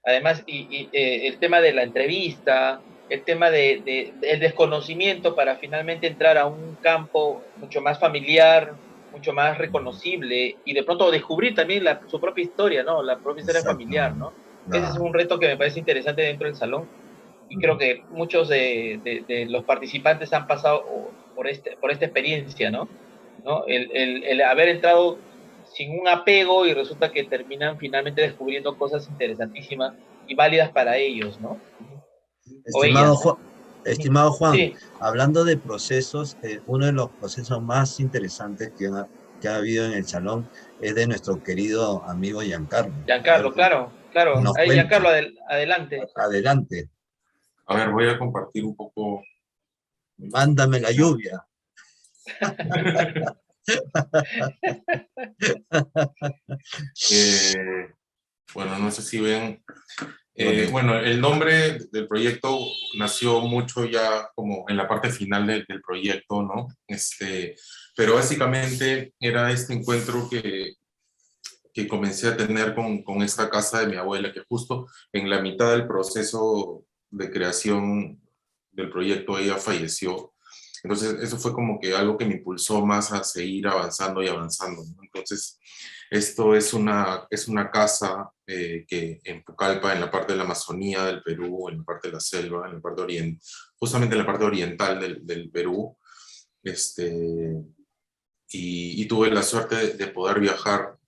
además el tema de la entrevista, el tema el desconocimiento para finalmente entrar a un campo mucho más familiar, mucho más reconocible y de pronto descubrir también su propia historia, ¿no? La propia historia familiar, Exactamente. ¿no? Ese es Claro. un reto que me parece interesante dentro del salón y creo que muchos de los participantes han pasado por esta experiencia, ¿no? ¿No? El haber entrado sin un apego y resulta que terminan finalmente descubriendo cosas interesantísimas y válidas para ellos, ¿no? O Estimado ellas, Juan, ¿no? estimado Juan, Sí, hablando de procesos, uno de los procesos más interesantes que ha habido en el salón es de nuestro querido amigo Giancarlo. A ver, Giancarlo, claro, que claro. nos Ahí, Giancarlo, cuente. adelante. Adelante, A ver, voy a compartir un poco. mándame la lluvia. Bueno, no sé si ven. Qué bonito. Bueno, el nombre del proyecto nació mucho ya como en la parte final del proyecto, ¿no? Pero básicamente era este encuentro que comencé a tener con esta casa de mi abuela, que justo en la mitad del proceso de creación del proyecto ella falleció. Entonces, eso fue como que algo que me impulsó más a seguir avanzando y avanzando, ¿no? Entonces, esto es una casa que en Pucallpa, en la parte de la Amazonía del Perú, en la parte de la selva, en la parte justamente en la parte oriental del Perú, y tuve la suerte de poder viajar.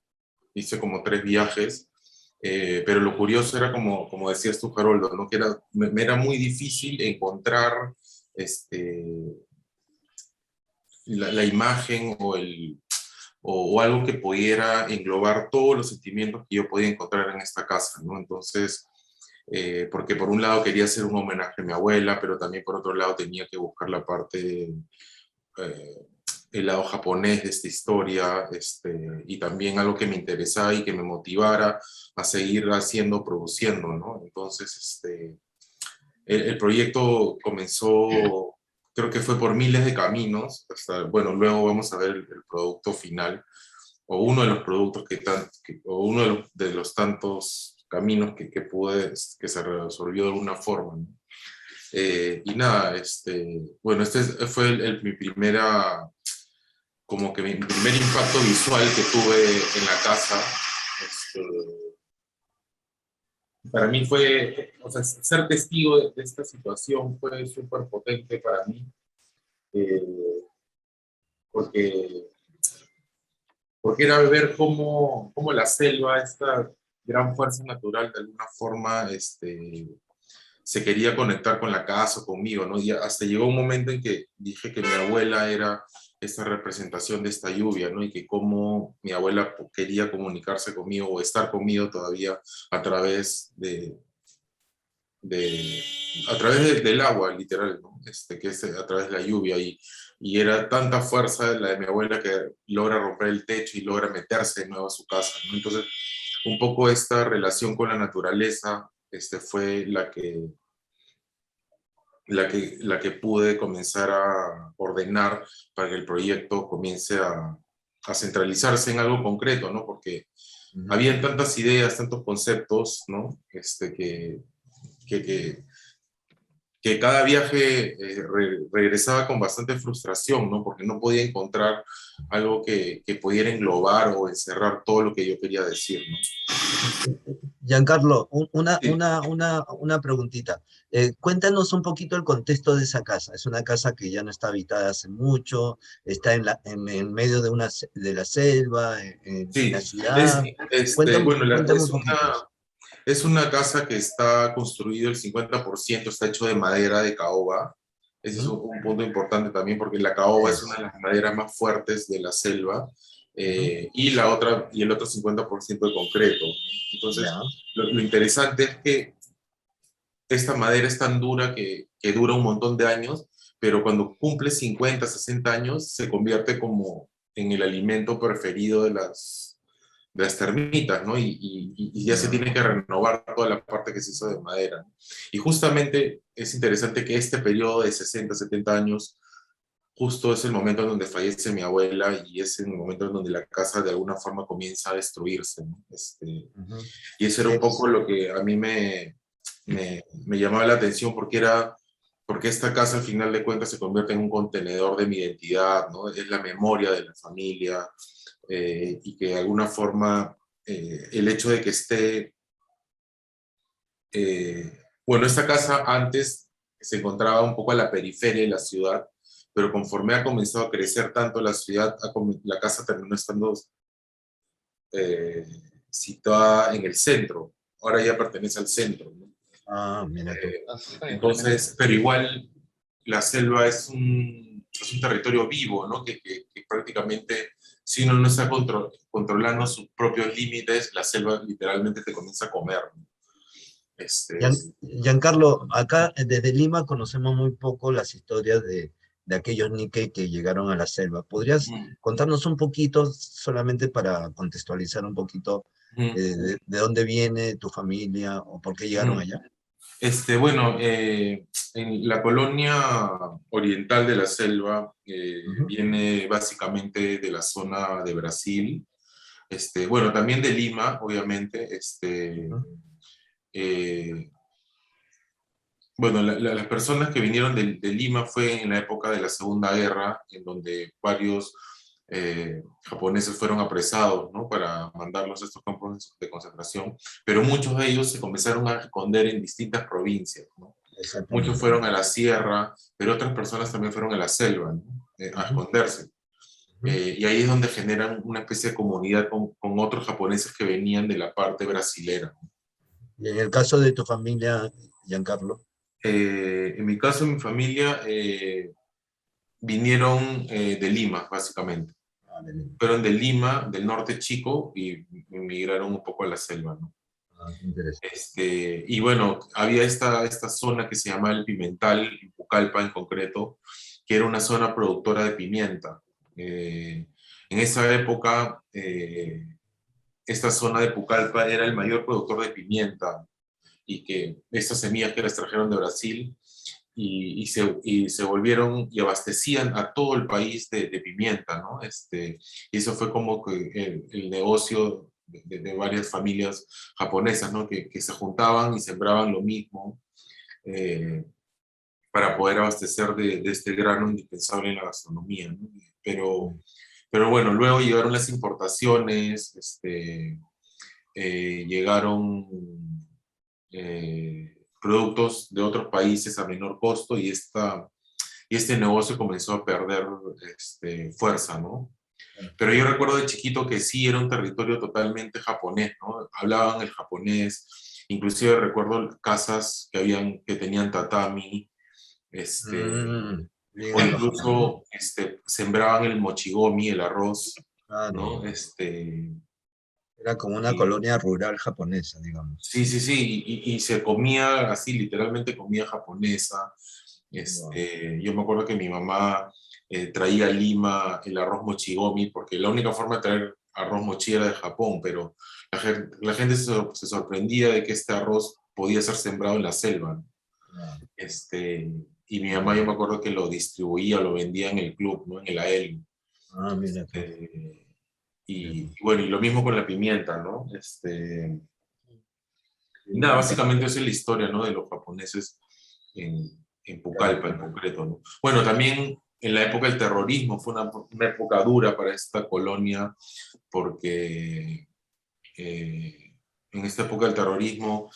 Hice como 3 viajes, pero lo curioso era como decías tú, Haroldo, ¿no? Que me era muy difícil encontrar la imagen o algo que pudiera englobar todos los sentimientos que yo podía encontrar en esta casa, ¿no? Entonces, porque por un lado quería hacer un homenaje a mi abuela, pero también por otro lado tenía que buscar la parte, el lado japonés de esta historia, y también algo que me interesaba y que me motivara a seguir haciendo, produciendo, ¿no? Entonces, el proyecto comenzó, creo que fue por miles de caminos, hasta, bueno, luego vamos a ver el producto final, o uno de los productos o uno de los tantos caminos que se resolvió de alguna forma, ¿no? Y nada, bueno, fue mi primera, como que mi primer impacto visual que tuve en la casa. Para mí fue, o sea, ser testigo de esta situación fue súper potente para mí, porque, porque era ver cómo la selva, esta gran fuerza natural, de alguna forma, se quería conectar con la casa, conmigo, ¿no? Y hasta llegó un momento en que dije que mi abuela era esta representación de esta lluvia, ¿no? Y que cómo mi abuela quería comunicarse conmigo o estar conmigo todavía a través del agua, literal, ¿no? Que es a través de la lluvia, y era tanta fuerza la de mi abuela que logra romper el techo y logra meterse de nuevo a su casa, ¿no? Entonces, un poco esta relación con la naturaleza fue la que pude comenzar a ordenar para que el proyecto comience a centralizarse en algo concreto, ¿no? Porque habían tantas ideas, tantos conceptos, ¿no? Que que cada viaje regresaba con bastante frustración, ¿no? Porque no podía encontrar algo que pudiera englobar o encerrar todo lo que yo quería decir, ¿no? Giancarlo, Sí. una preguntita. Cuéntanos un poquito el contexto de esa casa. Es una casa que ya no está habitada hace mucho, está en medio de la selva, en Sí, la ciudad. bueno, Cuéntame un poquito. es una casa que está construido el 50%, está hecho de madera de caoba. Ese es Ujú. un punto importante también, porque la caoba es una Es, de las maderas más fuertes de la selva, ujú, y el otro 50% de concreto. Entonces, ya. lo interesante es que esta madera es tan dura que dura un montón de años, pero cuando cumple 50, 60 años, se convierte como en el alimento preferido de las termitas, ¿no? Y ya se Ya. tiene que renovar toda la parte que se hizo de madera, ¿no? Y justamente es interesante que este periodo de 60, 70 años, justo es el momento en donde fallece mi abuela, y es el momento en donde la casa de alguna forma comienza a destruirse, ¿no? Ujú. Y eso era un poco lo que a mí me llamaba la atención, porque esta casa al final de cuentas se convierte en un contenedor de mi identidad, ¿no? Es la memoria de la familia, y que de alguna forma el hecho de que esté, bueno, esta casa antes se encontraba un poco a la periferia de la ciudad, pero conforme ha comenzado a crecer tanto la ciudad, la casa terminó estando eh, situada en el centro. Ahora ya pertenece al centro, ¿no? Ah, mira tú. Entonces, pero igual la selva es un territorio vivo, ¿no? Que prácticamente, si uno no está controlando sus propios límites, la selva literalmente te comienza a comer, ¿no? Giancarlo, acá desde Lima conocemos muy poco las historias de aquellos Nikkei que llegaron a la selva. ¿Podrías Mm, contarnos un poquito, solamente para contextualizar un poquito, mm, de dónde viene tu familia o por qué llegaron mm. allá? Bueno, en la colonia oriental de la selva, Ujú, viene básicamente de la zona de Brasil, bueno, también de Lima, obviamente, ujú, eh, Bueno, las personas que vinieron de Lima fue en la época de la Segunda Guerra, en donde varios japoneses fueron apresados, ¿no? Para mandarlos a estos campos de concentración, pero muchos de ellos se comenzaron a esconder en distintas provincias, ¿no? Muchos fueron a la sierra, pero otras personas también fueron a la selva, ¿no? A esconderse. Y ahí es donde generan una especie de comunidad con otros japoneses que venían de la parte brasilera. Y en el caso de tu familia, Giancarlo. En mi caso, en mi familia, vinieron de Lima, básicamente. Fueron de Lima, del norte chico, y migraron un poco a la selva, ¿no? Y bueno, había esta zona que se llama el Pimental, en Pucallpa en concreto, que era una zona productora de pimienta. En esa época, esta zona de Pucallpa era el mayor productor de pimienta, y que estas semillas que las trajeron de Brasil y se volvieron y abastecían a todo el país de pimienta, ¿no? Y eso fue como que el negocio de varias familias japonesas, ¿no? Que se juntaban y sembraban lo mismo para poder abastecer de este grano indispensable en la gastronomía, ¿no? Pero bueno, luego llegaron las importaciones, llegaron productos de otros países a menor costo y este negocio comenzó a perder fuerza, ¿no? Pero yo recuerdo de chiquito que sí era un territorio totalmente japonés, ¿no? Hablaban el japonés, inclusive recuerdo casas que tenían tatami, o incluso sembraban el mochigomi, el arroz, ¿no? Era como una colonia rural japonesa, digamos. Sí, sí, sí, y se comía así, literalmente comida japonesa. Yo me acuerdo que mi mamá traía a Lima el arroz mochigomi, porque la única forma de traer arroz mochi era de Japón, pero la gente se sorprendía de que este arroz podía ser sembrado en la selva, ¿no? Y mi mamá, yo me acuerdo que lo distribuía, lo vendía en el club, ¿no? En el AEL. Mira. Y bueno, y lo mismo con la pimienta, ¿no? Y nada, básicamente esa es la historia, ¿no? De los japoneses en Pucallpa en concreto, ¿no? Bueno, también en la época del terrorismo fue una época dura para esta colonia, porque en esta época del terrorismo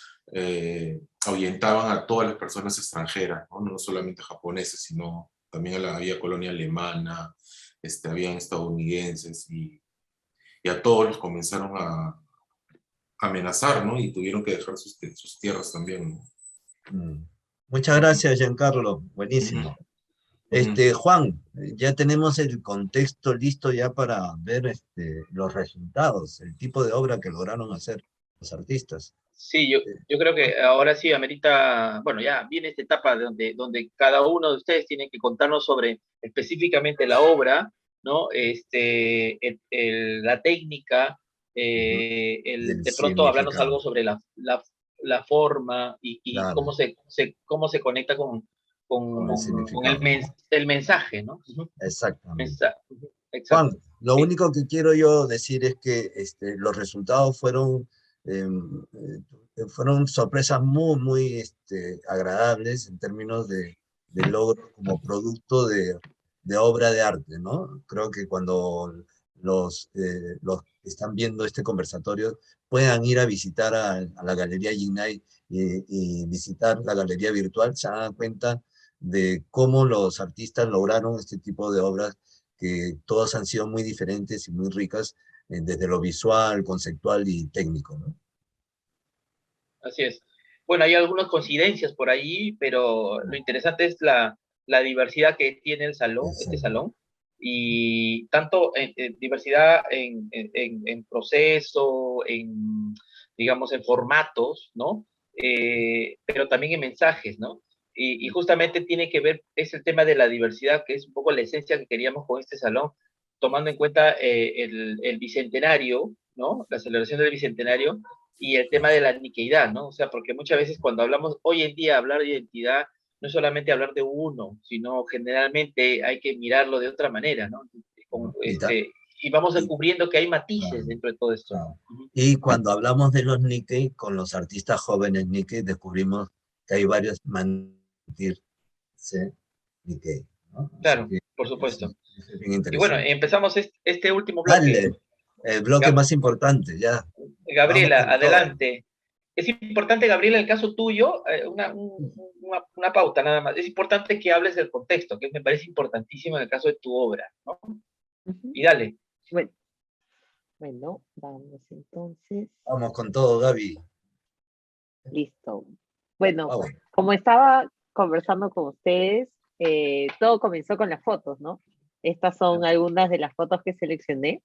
ahuyentaban a todas las personas extranjeras, ¿no? No solamente japoneses, sino también había colonia alemana, habían estadounidenses, y a todos los comenzaron a amenazar, ¿no? Y tuvieron que dejar sus tierras también, ¿no? Muchas gracias, Giancarlo. Buenísimo. Juan, ya tenemos el contexto listo ya para ver los resultados, el tipo de obra que lograron hacer los artistas. Sí, yo creo que ahora sí amerita, bueno, ya viene esta etapa donde cada uno de ustedes tiene que contarnos sobre específicamente la obra, ¿no? La técnica, de pronto hablarnos algo sobre la forma y claro, cómo se conecta con el mensaje, ¿no? Exactamente. Juan, lo único que quiero yo decir es que los resultados fueron sorpresas muy, muy agradables en términos de logro como producto de obra de arte, ¿no? Creo que cuando los que están viendo este conversatorio puedan ir a visitar a la Galería Jinnai y visitar la galería virtual, se dan cuenta de cómo los artistas lograron este tipo de obras que todas han sido muy diferentes y muy ricas desde lo visual, conceptual y técnico, ¿no? Así es. Bueno, hay algunas coincidencias por ahí, pero lo interesante es la diversidad que tiene el salón, este salón, y tanto diversidad en proceso, digamos, en formatos, ¿no? Pero también en mensajes, ¿no? Y justamente tiene que ver, es el tema de la diversidad, que es un poco la esencia que queríamos con este salón, tomando en cuenta el bicentenario, ¿no? La celebración del bicentenario, y el tema de la niqueidad, ¿no? O sea, porque muchas veces cuando hablamos, hoy en día hablar de identidad, no es solamente hablar de uno, sino generalmente hay que mirarlo de otra manera, ¿no? Y vamos descubriendo que hay matices dentro de todo esto. Y cuando hablamos de los Nikkei, con los artistas jóvenes Nikkei, descubrimos que hay varios mantir, y que, ¿no? Así Claro, que por supuesto. eso es bien Y bueno, interesante. empezamos este último bloque. Dale, el bloque más importante, ya. Vamos Gabriela, con todo. adelante. Es importante, Gabriela, el caso tuyo, una pauta nada más. Es importante que hables del contexto, que me parece importantísimo en el caso de tu obra, ¿no? Ujú. Y dale. Bueno, vamos entonces. Vamos con todo, Gaby. Listo. Bueno, Vamos. como estaba conversando con ustedes, todo comenzó con las fotos, ¿no? Estas son algunas de las fotos que seleccioné.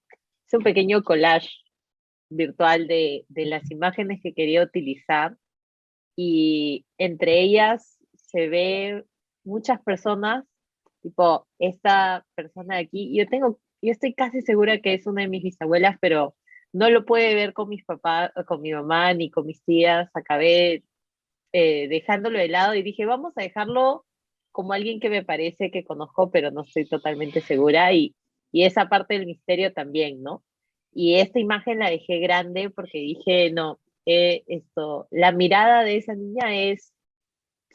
Es un pequeño collage virtual de las imágenes que quería utilizar y entre ellas se ve muchas personas, tipo esta persona de aquí. Yo estoy casi segura que es una de mis bisabuelas, pero no lo puede ver con mis papás, con mi mamá ni con mis tías. Acabé dejándolo de lado y dije, vamos a dejarlo como alguien que me parece que conozco, pero no estoy totalmente segura y esa parte del misterio también, ¿no? Y esta imagen la dejé grande porque dije, no, la mirada de esa niña es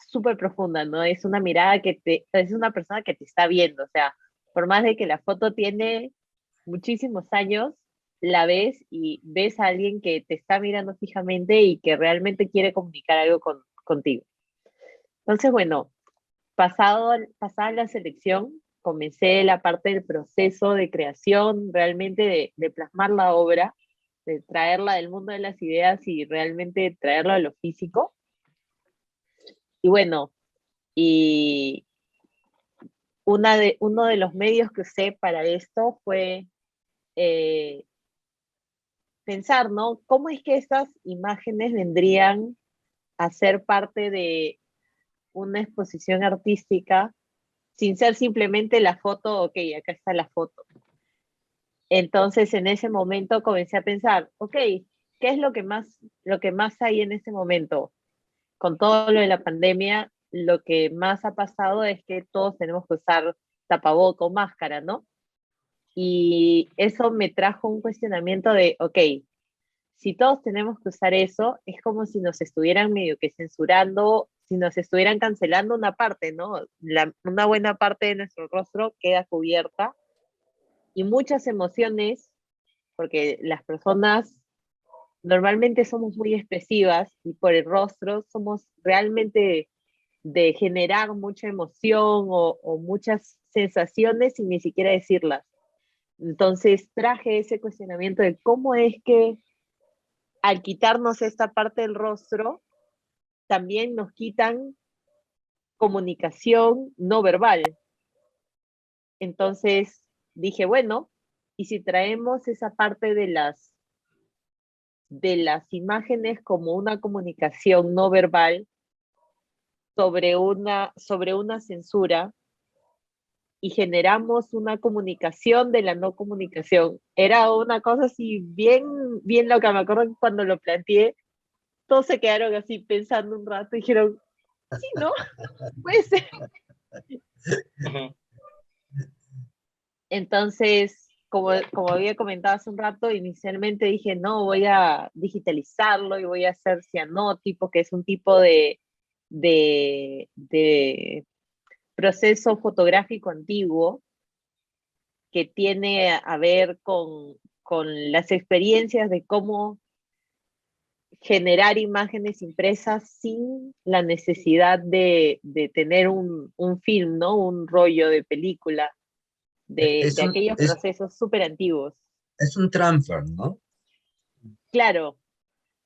súper profunda, ¿no? Es una mirada es una persona que te está viendo, o sea, por más de que la foto tiene muchísimos años, la ves y ves a alguien que te está mirando fijamente y que realmente quiere comunicar algo contigo. Entonces, bueno, pasada la selección, comencé la parte del proceso de creación, realmente de plasmar la obra, de traerla del mundo de las ideas y realmente traerla a lo físico. Y bueno, y uno de los medios que usé para esto fue eh, pensar, ¿no? ¿Cómo es que estas imágenes vendrían a ser parte de una exposición artística sin ser simplemente la foto, ok, acá está la foto? Entonces en ese momento comencé a pensar, ok, ¿qué es lo que más hay en ese momento? Con todo lo de la pandemia, lo que más ha pasado es que todos tenemos que usar tapaboca o máscara, ¿no? Y eso me trajo un cuestionamiento de, ok, si todos tenemos que usar eso, es como si nos estuvieran medio que censurando, si nos estuvieran cancelando una parte, ¿no? Una buena parte de nuestro rostro queda cubierta y muchas emociones, porque las personas normalmente somos muy expresivas y por el rostro somos realmente de generar mucha emoción o muchas sensaciones sin ni siquiera decirlas. Entonces traje ese cuestionamiento de cómo es que al quitarnos esta parte del rostro, también nos quitan comunicación no verbal. Entonces dije, bueno, ¿y si traemos esa parte de las imágenes como una comunicación no verbal sobre una censura y generamos una comunicación de la no comunicación? Era una cosa así bien, bien loca. Me acuerdo que cuando lo planteé, todos se quedaron así pensando un rato y dijeron, sí, ¿no? Puede ser. Entonces, como había comentado hace un rato, inicialmente dije, no, voy a digitalizarlo y voy a hacer cianótipo, que es un tipo de proceso fotográfico antiguo que tiene a ver con las experiencias de cómo generar imágenes impresas sin la necesidad de tener un film, ¿no? Un rollo de película, de aquellos procesos súper antiguos. Es un transfer, ¿no? Claro,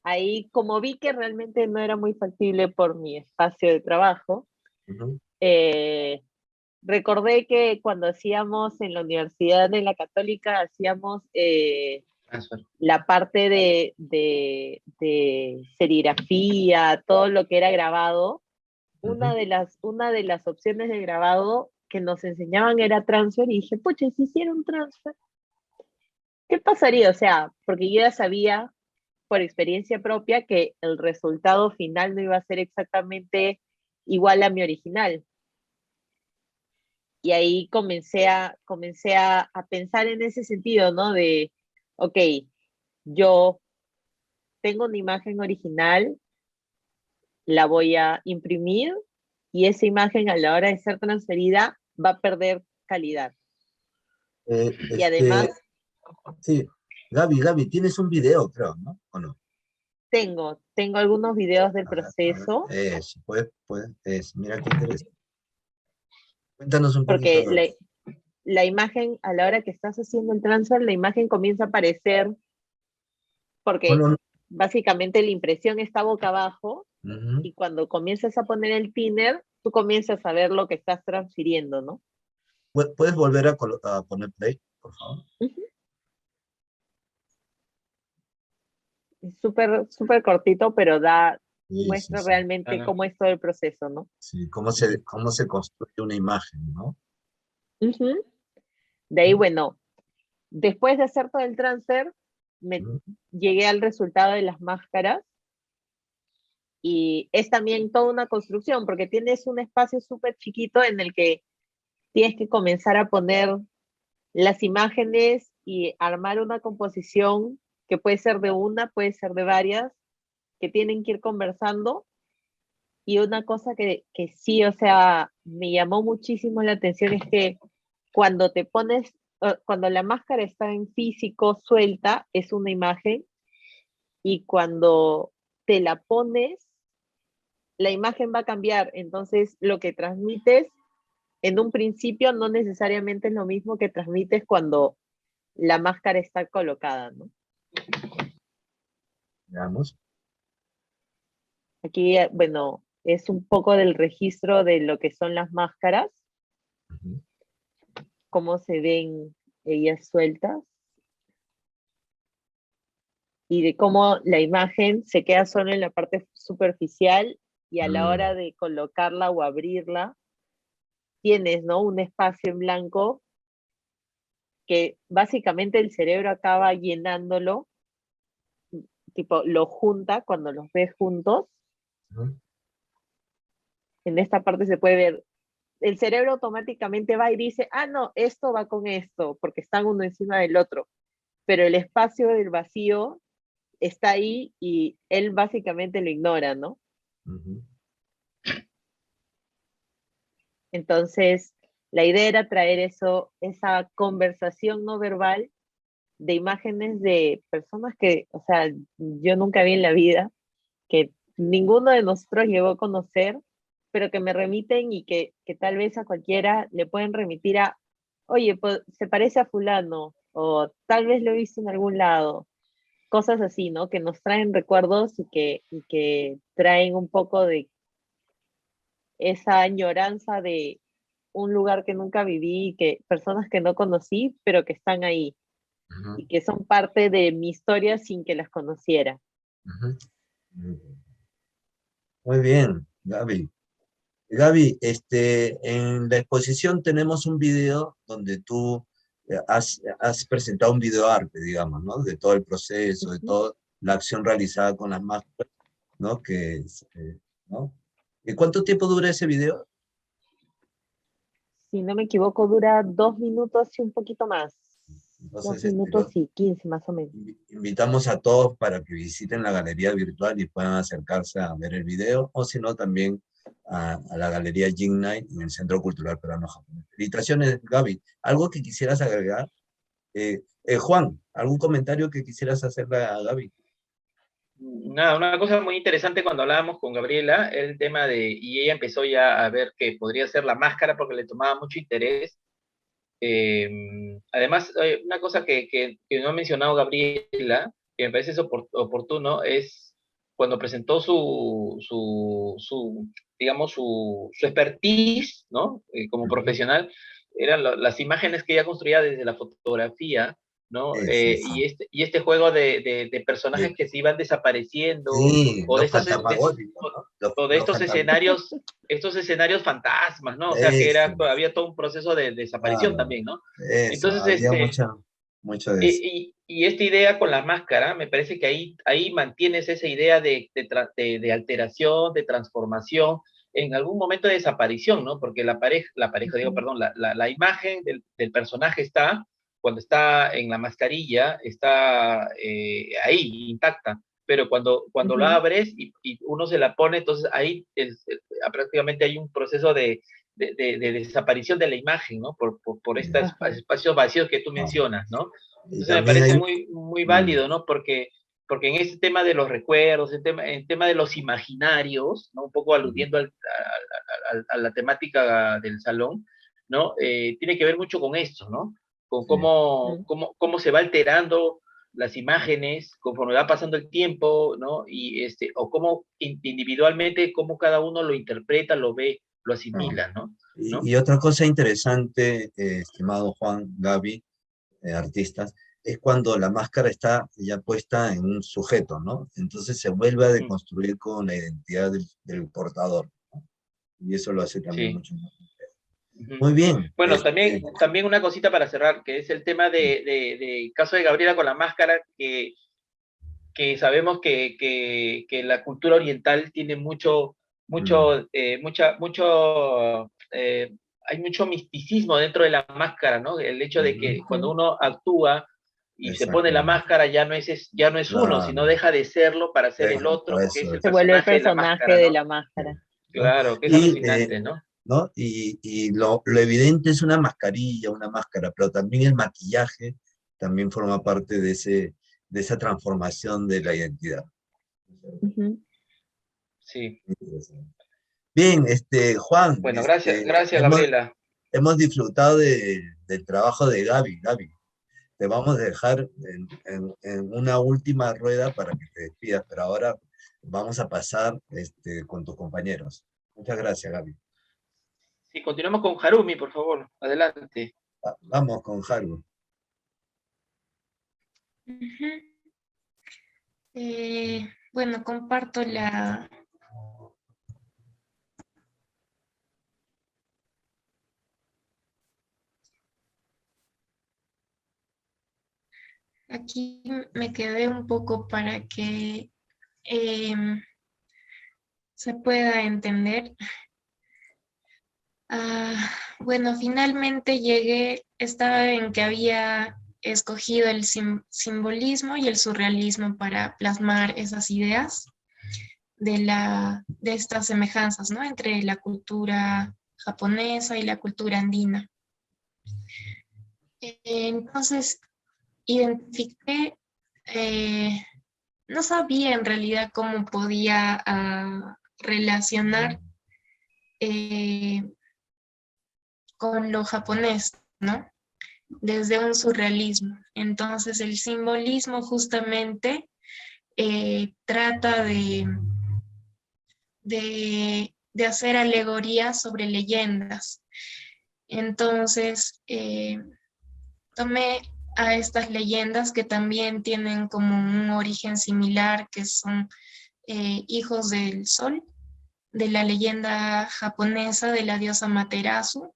ahí como vi que realmente no era muy factible por mi espacio de trabajo, recordé que cuando hacíamos en la Universidad de la Católica, hacíamos la parte de serigrafía, todo lo que era grabado. Una de las opciones de grabado que nos enseñaban era transfer y dije, pucha, si hiciera un transfer, ¿qué pasaría? O sea, porque yo ya sabía por experiencia propia que el resultado final no iba a ser exactamente igual a mi original. Y ahí comencé a pensar en ese sentido, ¿no? De, ok, yo tengo una imagen original, la voy a imprimir y esa imagen a la hora de ser transferida va a perder calidad. Y además Sí, Gaby, tienes un video, creo, ¿no? ¿O no? tengo algunos videos del A ver, proceso, eso, mira qué interesante. Cuéntanos un poquito. porque la imagen, a la hora que estás haciendo el transfer, la imagen comienza a aparecer, porque Bueno, básicamente la impresión está boca abajo, ujú. y cuando comienzas a poner el thinner, tú comienzas a ver lo que estás transfiriendo, ¿no? ¿Puedes volver a poner play, por favor? Es súper, súper cortito, pero Sí, sí, muestra sí. realmente Claro. cómo es todo el proceso, ¿no? Sí, cómo se construye una imagen, ¿no? Ujú. De ahí, bueno, después de hacer todo el transfer, me Ujú. llegué al resultado de las máscaras, y es también toda una construcción, porque tienes un espacio súper chiquito en el que tienes que comenzar a poner las imágenes y armar una composición que puede ser de una, puede ser de varias, que tienen que ir conversando. Y una cosa que sí, o sea, me llamó muchísimo la atención es que cuando te pones, cuando la máscara está en físico suelta, es una imagen, y cuando te la pones, la imagen va a cambiar. Entonces, lo que transmites en un principio no necesariamente es lo mismo que transmites cuando la máscara está colocada, ¿no? Veamos. Aquí, bueno, es un poco del registro de lo que son las máscaras, Ujú. cómo se ven ellas sueltas, y de cómo la imagen se queda solo en la parte superficial, y a la hora Mm, de colocarla o abrirla, tienes, ¿no?, un espacio en blanco que básicamente el cerebro acaba llenándolo, tipo lo junta cuando los ves juntos. ujú. En esta parte se puede ver, el cerebro automáticamente va y dice, ah, no, esto va con esto, porque están uno encima del otro, pero el espacio del vacío está ahí y él básicamente lo ignora, ¿no? Ujú. Entonces, la idea era traer eso, esa conversación no verbal de imágenes de personas que, o sea, yo nunca vi en la vida, que ninguno de nosotros llegó a conocer, pero que me remiten, y que tal vez a cualquiera le pueden remitir a, oye, pues, se parece a fulano, o tal vez lo he visto en algún lado, cosas así, ¿no? Que nos traen recuerdos, y que traen un poco de esa añoranza de un lugar que nunca viví, que personas que no conocí, pero que están ahí, Ujú. y que son parte de mi historia sin que las conociera. Ujú. Muy bien, Gaby. Gaby, en la exposición tenemos un video donde tú has presentado un video arte, digamos, ¿no? De todo el proceso, de Ujú. toda la acción realizada con las máscaras, ¿no? ¿No? ¿Y cuánto tiempo dura ese video? Si no me equivoco, dura 2 minutos y un poquito más. Dos Entonces, minutos y 15 más o menos. invitamos a todos para que visiten la galería virtual y puedan acercarse a ver el video, o si no, también a la galería Jing Night en el Centro Cultural Peruano Japonés. Felicitaciones, Gaby. ¿Algo que quisieras agregar? Juan, ¿algún comentario que quisieras hacerle a Gaby? Nada, una cosa muy interesante cuando hablábamos con Gabriela, el tema y ella empezó ya a ver que podría ser la máscara porque le tomaba mucho interés. Además, una cosa que no ha mencionado Gabriela, que me parece oportuno, es cuando presentó digamos, su expertise, ¿no? Como Ujú. profesional, eran las imágenes que ella construía desde la fotografía, ¿no? Sí, Y este juego de personajes sí. que se iban desapareciendo, Sí, o de los estos, fantasmagóricos, ¿no? o de Los estos escenarios fantasmas, ¿no? O sea, que Eso, había todo un proceso de desaparición claro, también, ¿no? eso, Entonces, había mucho de eso. y esta idea con la máscara, me parece que ahí mantienes esa idea de alteración, de transformación, en algún momento de desaparición, ¿no? Porque digo, Ujú. perdón, la imagen del personaje está, cuando está en la mascarilla, está ahí, intacta, pero cuando la Ujú. abres y uno se la pone, entonces ahí prácticamente hay un proceso de desaparición de la imagen, ¿no? Por estos Ajá. espacios vacíos que tú Ah, mencionas, ¿no? y Entonces me también parece hay... muy Mm, válido, ¿no? Porque en este tema de los recuerdos, en tema de los imaginarios, ¿no? Un poco mm, aludiendo a la temática del salón, ¿no? Tiene que ver mucho con esto, ¿no? Con sí. Mm. cómo se va alterando las imágenes conforme va pasando el tiempo, ¿no? O cómo individualmente, cómo cada uno lo interpreta, lo ve, lo Ah. asimila, ¿no? ¿No? Y otra cosa interesante, estimado Juan, Gaby, artistas, es cuando la máscara está ya puesta en un sujeto, ¿no? Entonces se vuelve a Ujú. deconstruir con la identidad del portador, ¿no? Y eso lo hace también Sí. mucho más. Ujú. Muy bien, Bueno, también una cosita para cerrar, que es el tema de caso de Gabriela con la máscara, que sabemos que la cultura oriental tiene mm, hay mucho misticismo dentro de la máscara, ¿no? El hecho de ujú, que cuando Ujú. uno actúa y se pone la exactamente. máscara ya no es uno, sino Claro, deja de serlo para ser el otro, que es eso el es, Se vuelve el personaje de la personaje máscara, de ¿no? la máscara. ¿no? Claro, que es Y, alucinante, ¿no? ¿no? Y lo evidente es una mascarilla, una máscara, pero también el maquillaje también forma parte de esa transformación de la identidad. Ujú. Sí. Bien, Juan, Bueno, gracias, Gabriela. hemos disfrutado del trabajo de Gaby. Gaby, te vamos a dejar en una última rueda para que te despidas, pero ahora vamos a pasar con tus compañeros. Muchas gracias, Gaby. Sí, continuamos con Harumi, por favor. Adelante. Vamos con Haru. Ujú. Bueno, comparto la... Aquí me quedé un poco para que se pueda entender. Bueno, finalmente llegué, estaba en que había escogido el simbolismo y el surrealismo para plasmar esas ideas de estas semejanzas, ¿no? Entre la cultura japonesa y la cultura andina. Entonces, identifiqué, eh, no sabía en realidad cómo podía relacionar eh, con lo japonés, ¿no? Desde un surrealismo. Entonces, el simbolismo justamente trata de hacer alegorías sobre leyendas. Entonces, tomé a estas leyendas que también tienen como un origen similar, que son hijos del sol, de la leyenda japonesa de la diosa Materasu,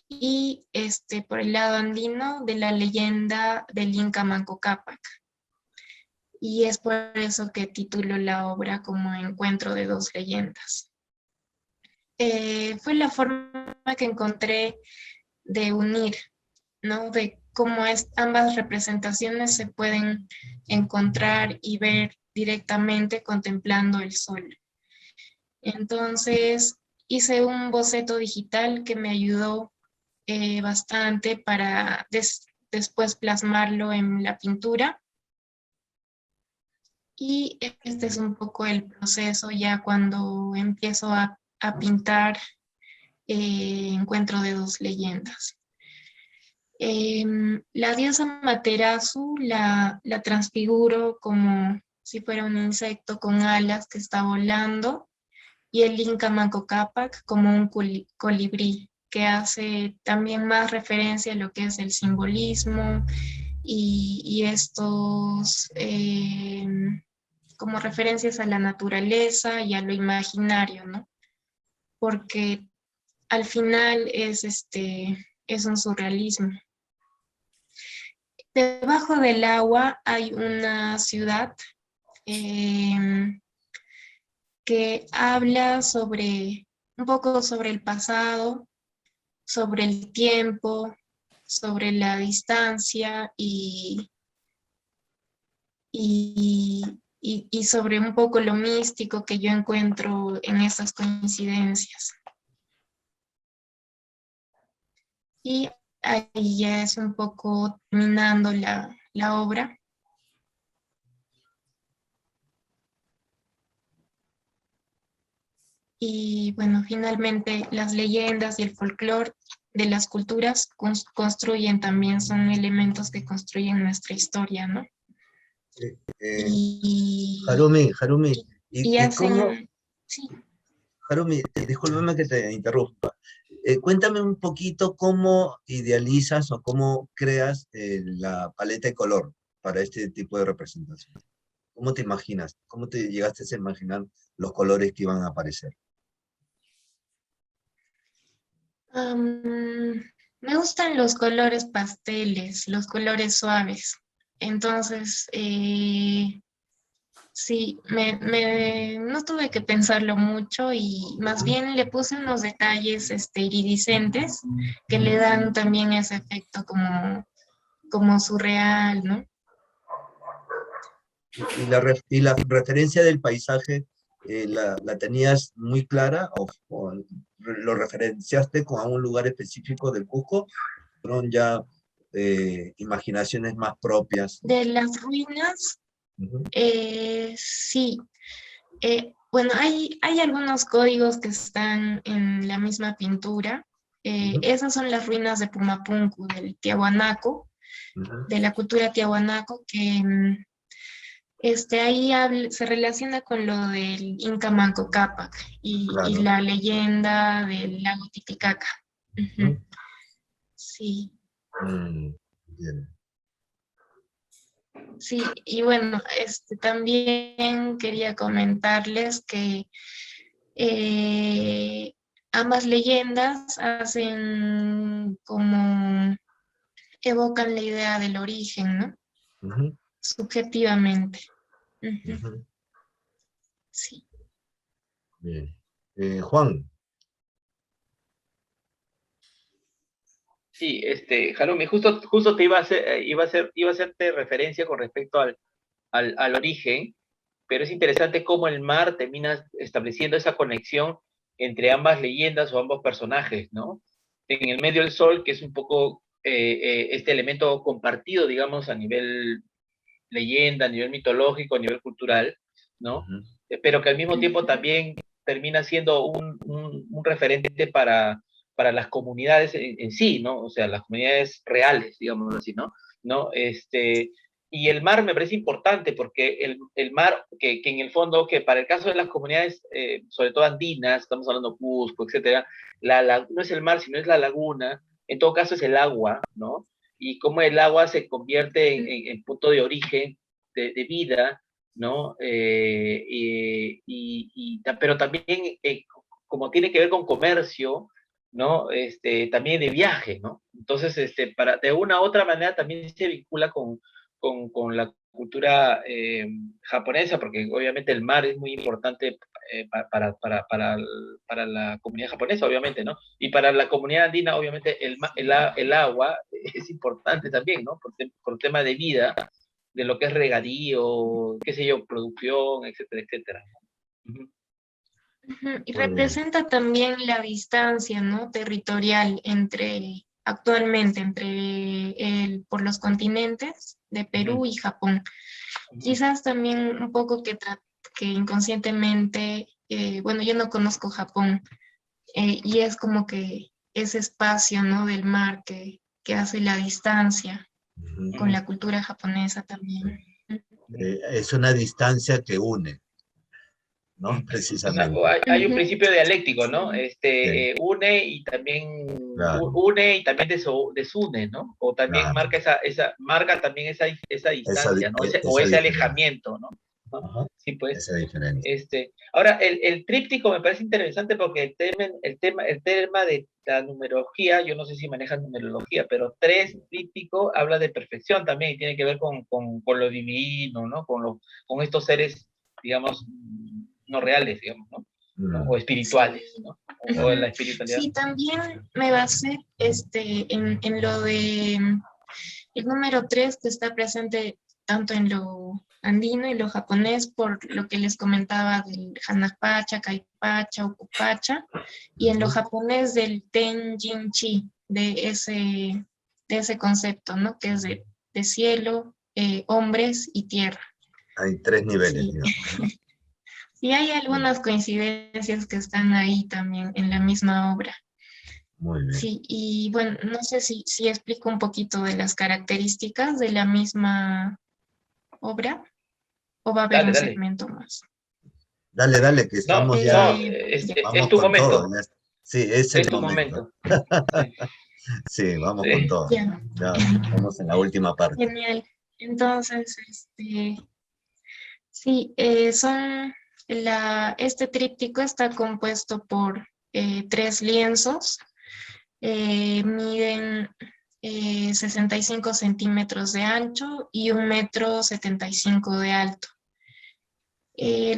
y por el lado andino de la leyenda del Inca Manco Cápac. Y es por eso que titulo la obra como Encuentro de dos leyendas. Fue la forma que encontré de unir, ¿no? De cómo ambas representaciones se pueden encontrar y ver directamente contemplando el sol. Entonces, hice un boceto digital que me ayudó bastante para después plasmarlo en la pintura. Y este es un poco el proceso ya cuando empiezo a pintar Encuentro de dos leyendas. La diosa Materasu la transfiguro como si fuera un insecto con alas que está volando, y el Inca Manco Cápac como un colibrí, que hace también más referencia a lo que es el simbolismo y estos como referencias a la naturaleza y a lo imaginario, ¿no? Porque al final es un surrealismo. Debajo del agua hay una ciudad que habla un poco sobre el pasado, sobre el tiempo, sobre la distancia y y sobre un poco lo místico que yo encuentro en estas coincidencias. Y ahí ya es un poco terminando la obra. Y bueno, finalmente las leyendas y el folclore de las culturas construyen también, son elementos que construyen nuestra historia, ¿no? Harumi, Y ¿y cómo, hacen, sí. Harumi, discúlpame que te interrumpa. Cuéntame un poquito cómo idealizas o cómo creas la paleta de color para este tipo de representación. ¿Cómo te imaginas? ¿Cómo te llegaste a imaginar los colores que iban a aparecer? Me gustan los colores pasteles, los colores suaves. Entonces, sí, no tuve que pensarlo mucho y más bien le puse unos detalles iridiscentes que le dan también ese efecto como surreal, ¿no? Y la referencia del paisaje, la tenías muy clara o lo referenciaste con algún lugar específico del Cusco? ¿Fueron ya imaginaciones más propias? De las ruinas, Ujú, sí. Bueno, hay algunos códigos que están en la misma pintura. ujú, Esas son las ruinas de Pumapunku, del Tiahuanaco, ujú. de la cultura Tiahuanaco, que ahí se relaciona con lo del Inca Manco Cápac y Claro. la leyenda del lago Titicaca. Ujú. Ujú. Sí, Bien. sí, y bueno, también quería comentarles que ambas leyendas hacen como evocan la idea del origen, ¿no? Ujú, Subjetivamente. Ujú. ujú. Sí. Bien. Juan. Sí, Jalumi, justo te iba a hacerte referencia con respecto al origen, pero es interesante cómo el mar termina estableciendo esa conexión entre ambas leyendas o ambos personajes, ¿no? En el medio del sol, que es un poco este elemento compartido, digamos, a nivel leyenda, a nivel mitológico, a nivel cultural, ¿no? Ujú, Pero que al mismo tiempo también termina siendo un referente para las comunidades en sí, ¿no? O sea, las comunidades reales, digamos así, ¿no? ¿No? Y el mar me parece importante porque el mar, que en el fondo, que para el caso de las comunidades, sobre todo andinas, estamos hablando Cusco, etcétera, no es el mar, sino es la laguna, en todo caso es el agua, ¿no? Y cómo el agua se convierte en punto de origen de vida, ¿no? Pero también como tiene que ver con comercio, ¿no? También de viaje, ¿no? Entonces, de una u otra manera también se vincula con la cultura japonesa, porque obviamente el mar es muy importante para la comunidad japonesa, obviamente, ¿no? Y para la comunidad andina, obviamente, el agua es importante también, ¿no? Por tema de vida, de lo que es regadío, qué sé yo, producción, etcétera, etcétera. Ujú. Ujú. Y muy bien. representa también la distancia, ¿no? Territorial actualmente por los continentes de Perú Ujú. y Japón. Ujú. Quizás también un poco que inconscientemente, bueno, yo no conozco Japón, y es como que ese espacio, ¿no? Del mar que hace la distancia Ujú. con Ujú. la cultura japonesa también. Es una distancia que une, ¿no? O sea, Precisamente. hay un Ujú. principio dialéctico, ¿no? Sí. Sí, Une y también claro, desune, ¿no? O también claro. marca también esa distancia, ¿no? O Esa ese diferencia. alejamiento, ¿no? ¿No? Ajá, Sí, pues. esa diferencia. Ahora, el tríptico me parece interesante porque el tema de la numerología, yo no sé si manejan numerología, pero tres tríptico habla de perfección también y tiene que ver con lo divino, ¿no? Con estos seres, digamos, no reales, digamos, ¿no? ¿No? O Mm, espirituales, Sí. ¿no? O en Ujú. la espiritualidad. Sí, también me basé en lo de el número 3 que está presente tanto en lo andino y lo japonés, por lo que les comentaba del Hanapacha, Kaipacha, Ukupacha, y en lo japonés del Tenjin-chi, de ese concepto, ¿no? Que es de cielo, hombres y tierra. Hay 3 niveles, Sí. digamos. Y hay algunas coincidencias que están ahí también en la misma obra. Muy bien. Sí, y bueno, no sé si explico un poquito de las características de la misma obra o va a haber Dale, un dale. segmento más. Dale, que No, estamos ya, no, Ya. es vamos tu con todo. momento, Ya. Sí, es es el tu momento. momento. Sí, Sí, vamos con sí. todo. Ya, Ya, vamos en la última parte. genial. Entonces, sí, este tríptico está compuesto por 3 lienzos. Miden 65 centímetros de ancho y 1,75 m de alto.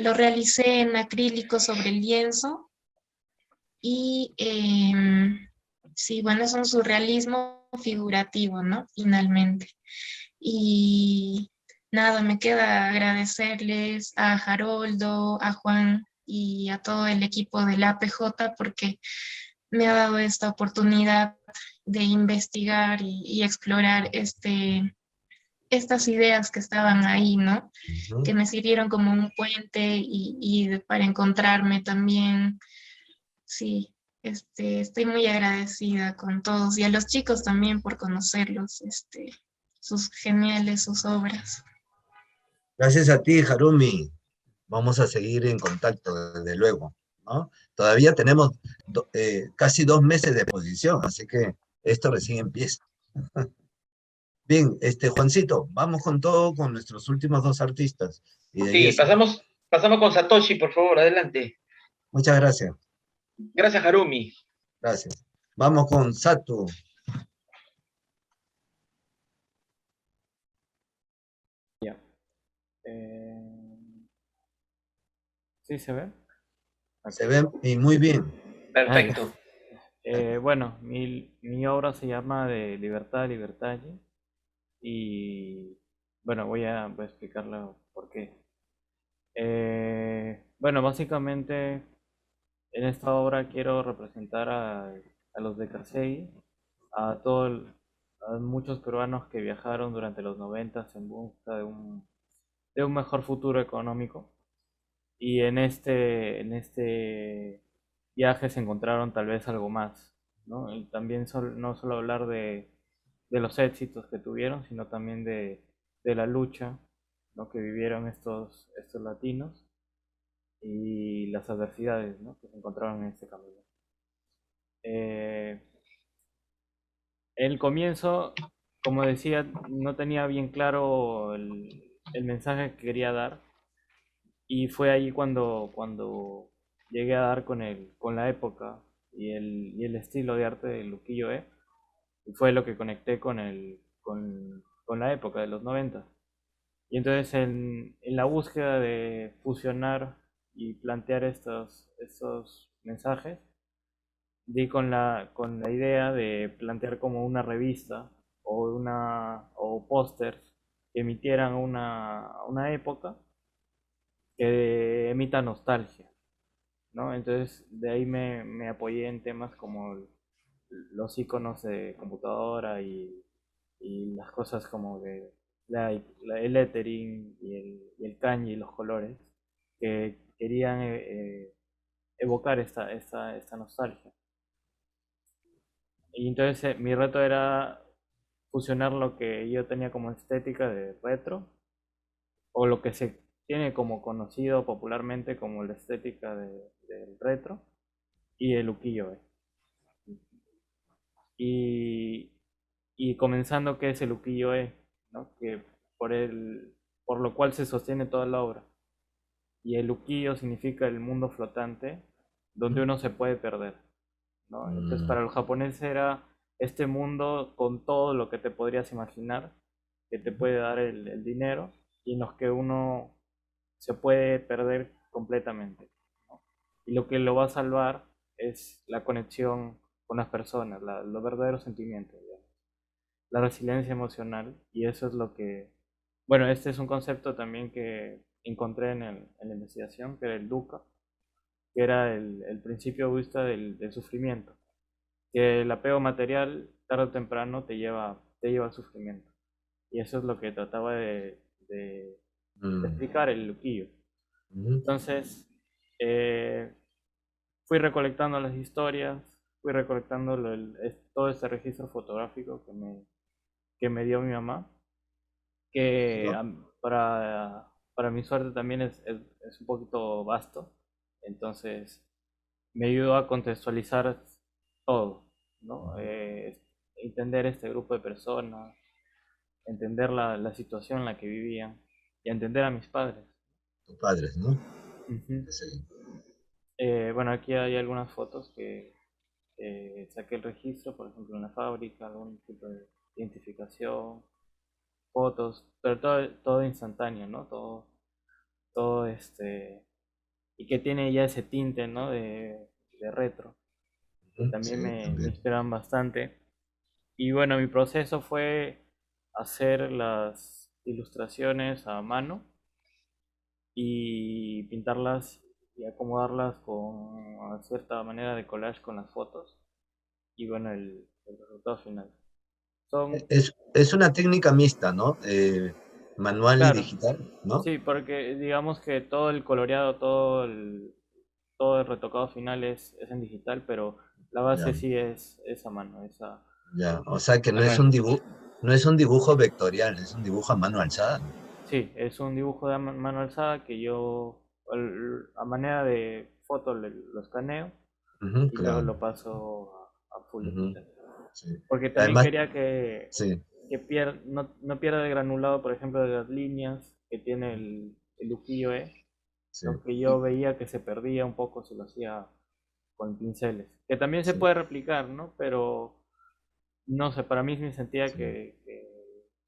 Lo realicé en acrílico sobre el lienzo y sí, bueno, es un surrealismo figurativo, ¿no? Finalmente. Y nada, me queda agradecerles a Haroldo, a Juan y a todo el equipo del APJ porque me ha dado esta oportunidad de investigar y explorar estas ideas que estaban ahí, ¿no? Ujú. Que me sirvieron como un puente para encontrarme también. Sí, estoy muy agradecida con todos y a los chicos también por conocerlos, sus geniales, sus obras. Gracias a ti, Harumi. Vamos a seguir en contacto, desde luego, ¿no? Todavía tenemos casi 2 meses de exposición, así que esto recién empieza. Bien, Juancito, vamos con todo con nuestros últimos 2 artistas. Y de ahí Sí, pasamos con Satoshi, por favor, adelante. muchas gracias. Gracias, Harumi. Gracias. Vamos con Sato. Ya. Eh, ¿Sí se ve? Ok. Se ven y muy bien. Ah, ya. Perfecto. Bueno, mi obra se llama De Libertad a Libertalle y bueno, voy a explicarla por qué. Bueno, básicamente en esta obra quiero representar a los de Carcey, a a muchos peruanos que viajaron durante los 90 en busca de un mejor futuro económico. Y en este viaje se encontraron tal vez algo más, ¿no? Y también no solo hablar de los éxitos que tuvieron, sino también de la lucha, ¿no? Que vivieron estos latinos y las adversidades, ¿no? Que se encontraron en este camino. Eh, el comienzo, como decía, no tenía bien claro el mensaje que quería dar. Y fue ahí cuando llegué a dar con la época y el estilo de arte de Luquillo-e. Y fue lo que conecté con la época de los 90. Y entonces en la búsqueda de fusionar y plantear estos mensajes, di con la idea de plantear como una revista o pósters que emitieran una época que emita nostalgia, ¿no? Entonces de ahí me apoyé en temas como los iconos de computadora y las cosas como de el lettering y el kanji y los colores que querían evocar esta nostalgia. Y entonces mi reto era fusionar lo que yo tenía como estética de retro o lo que se tiene como conocido popularmente como la estética del retro y el ukiyo-e. Y, y comenzando que es el ukiyo-e, ¿no? Que por por lo cual se sostiene toda la obra. Y el ukiyo significa el mundo flotante donde uno se puede perder, ¿no? Entonces para los japoneses era este mundo con todo lo que te podrías imaginar, que te puede dar el dinero y en los que uno se puede perder completamente, ¿no? Y lo que lo va a salvar es la conexión con las personas, los verdaderos sentimientos, digamos, la resiliencia emocional, y eso es Bueno, este es un concepto también que encontré en la investigación, que era el dukkha, que era el principio budista del sufrimiento, que el apego material tarde o temprano te lleva al sufrimiento. Y eso es lo que trataba de Mm, explicar el Luquillo. ujú. Entonces, eh, fui recolectando las historias, fui recolectando todo este registro fotográfico que me dio mi mamá, que ¿No? para mi suerte también es un poquito vasto. Entonces, me ayudó a contextualizar todo, ¿no? Entender este grupo de personas, entender la situación en la que vivían y entender a mis padres. Tus padres, ¿no? Ujú. Sí. Bueno, aquí hay algunas fotos que saqué el registro, por ejemplo, en la fábrica, algún tipo de identificación, fotos, pero todo instantáneo, ¿no? Todo y que tiene ya ese tinte, ¿no? De retro, que Ujú. también Sí, me también. inspiran bastante. Y bueno, mi proceso fue hacer las ilustraciones a mano y pintarlas y acomodarlas con a cierta manera de collage con las fotos y bueno, el resultado final. Son, Es una técnica mixta, ¿no? Manual y claro, digital, ¿no? sí, porque digamos que todo el coloreado, todo el retocado final es en digital, pero la Ya, base sí es a mano, ya. O sea que no es Manuel. un dibujo, no es un dibujo vectorial, es un dibujo a mano alzada. sí, es un dibujo de mano alzada que yo a manera de foto lo escaneo Ujú, y luego claro. lo paso a full Ujú, digital. sí. Porque también Además, quería sí, que no pierda el granulado, por ejemplo, de las líneas que tiene el ukiyo-e, sí, lo que yo veía que se perdía un poco si lo hacía con pinceles. Que también se sí, puede replicar, ¿no? Pero no sé, para mí me sentía sí. que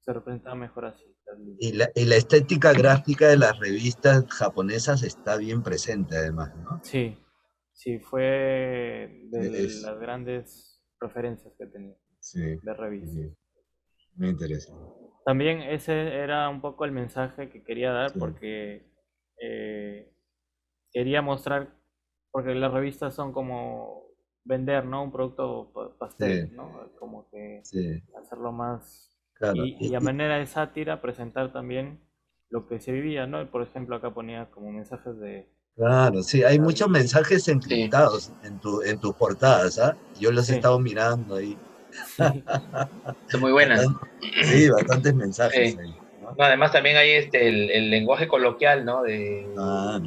se representaba mejor así, las líneas. Y la estética gráfica de las revistas japonesas está bien presente, además, ¿no? Sí, sí, fue de Es, las grandes referencias que tenía sí, de revistas. sí, me interesa. También ese era un poco el mensaje que quería dar Sí, porque eh, quería mostrar, porque las revistas son como vender, ¿no? Un producto sí, pastel, ¿no? Como que sí, hacerlo más... claro. Y a manera de sátira presentar también lo que se vivía, ¿no? Por ejemplo, acá ponía como mensajes Claro, sí, hay de la muchos vida. mensajes Sí, encriptados en tus portadas, ¿ah? Yo los he Sí, estado mirando ahí. sí, son muy buenas. Bastante, sí, bastantes mensajes Sí. ahí, ¿no? No, además también hay el lenguaje coloquial, ¿no? Claro,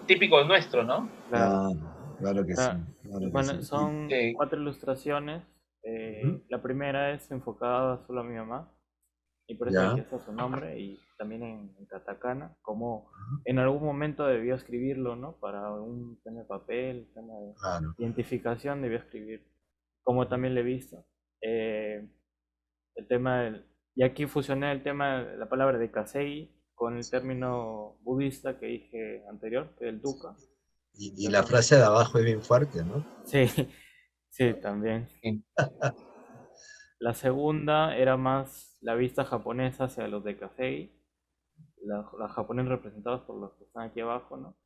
Típico nuestro, ¿no? claro. claro, claro que sí, Ah, claro que bueno, sí. son Sí. 4 ilustraciones. Ujú, La primera es enfocada solo a mi mamá y por eso aquí ya, está su nombre y también en katakana, como en algún momento debió escribirlo, ¿no? Para un tema de papel, tema de claro. identificación debió escribir, como también le he visto. Eh, el tema y aquí fusioné el tema, la palabra de kasei con el término budista que dije anterior, que es el dukkha. Y la frase de abajo es bien fuerte, ¿no? Sí, sí, también. Sí. La segunda era más la vista japonesa hacia los de Kasei, los japoneses representados por los que están aquí abajo, ¿no?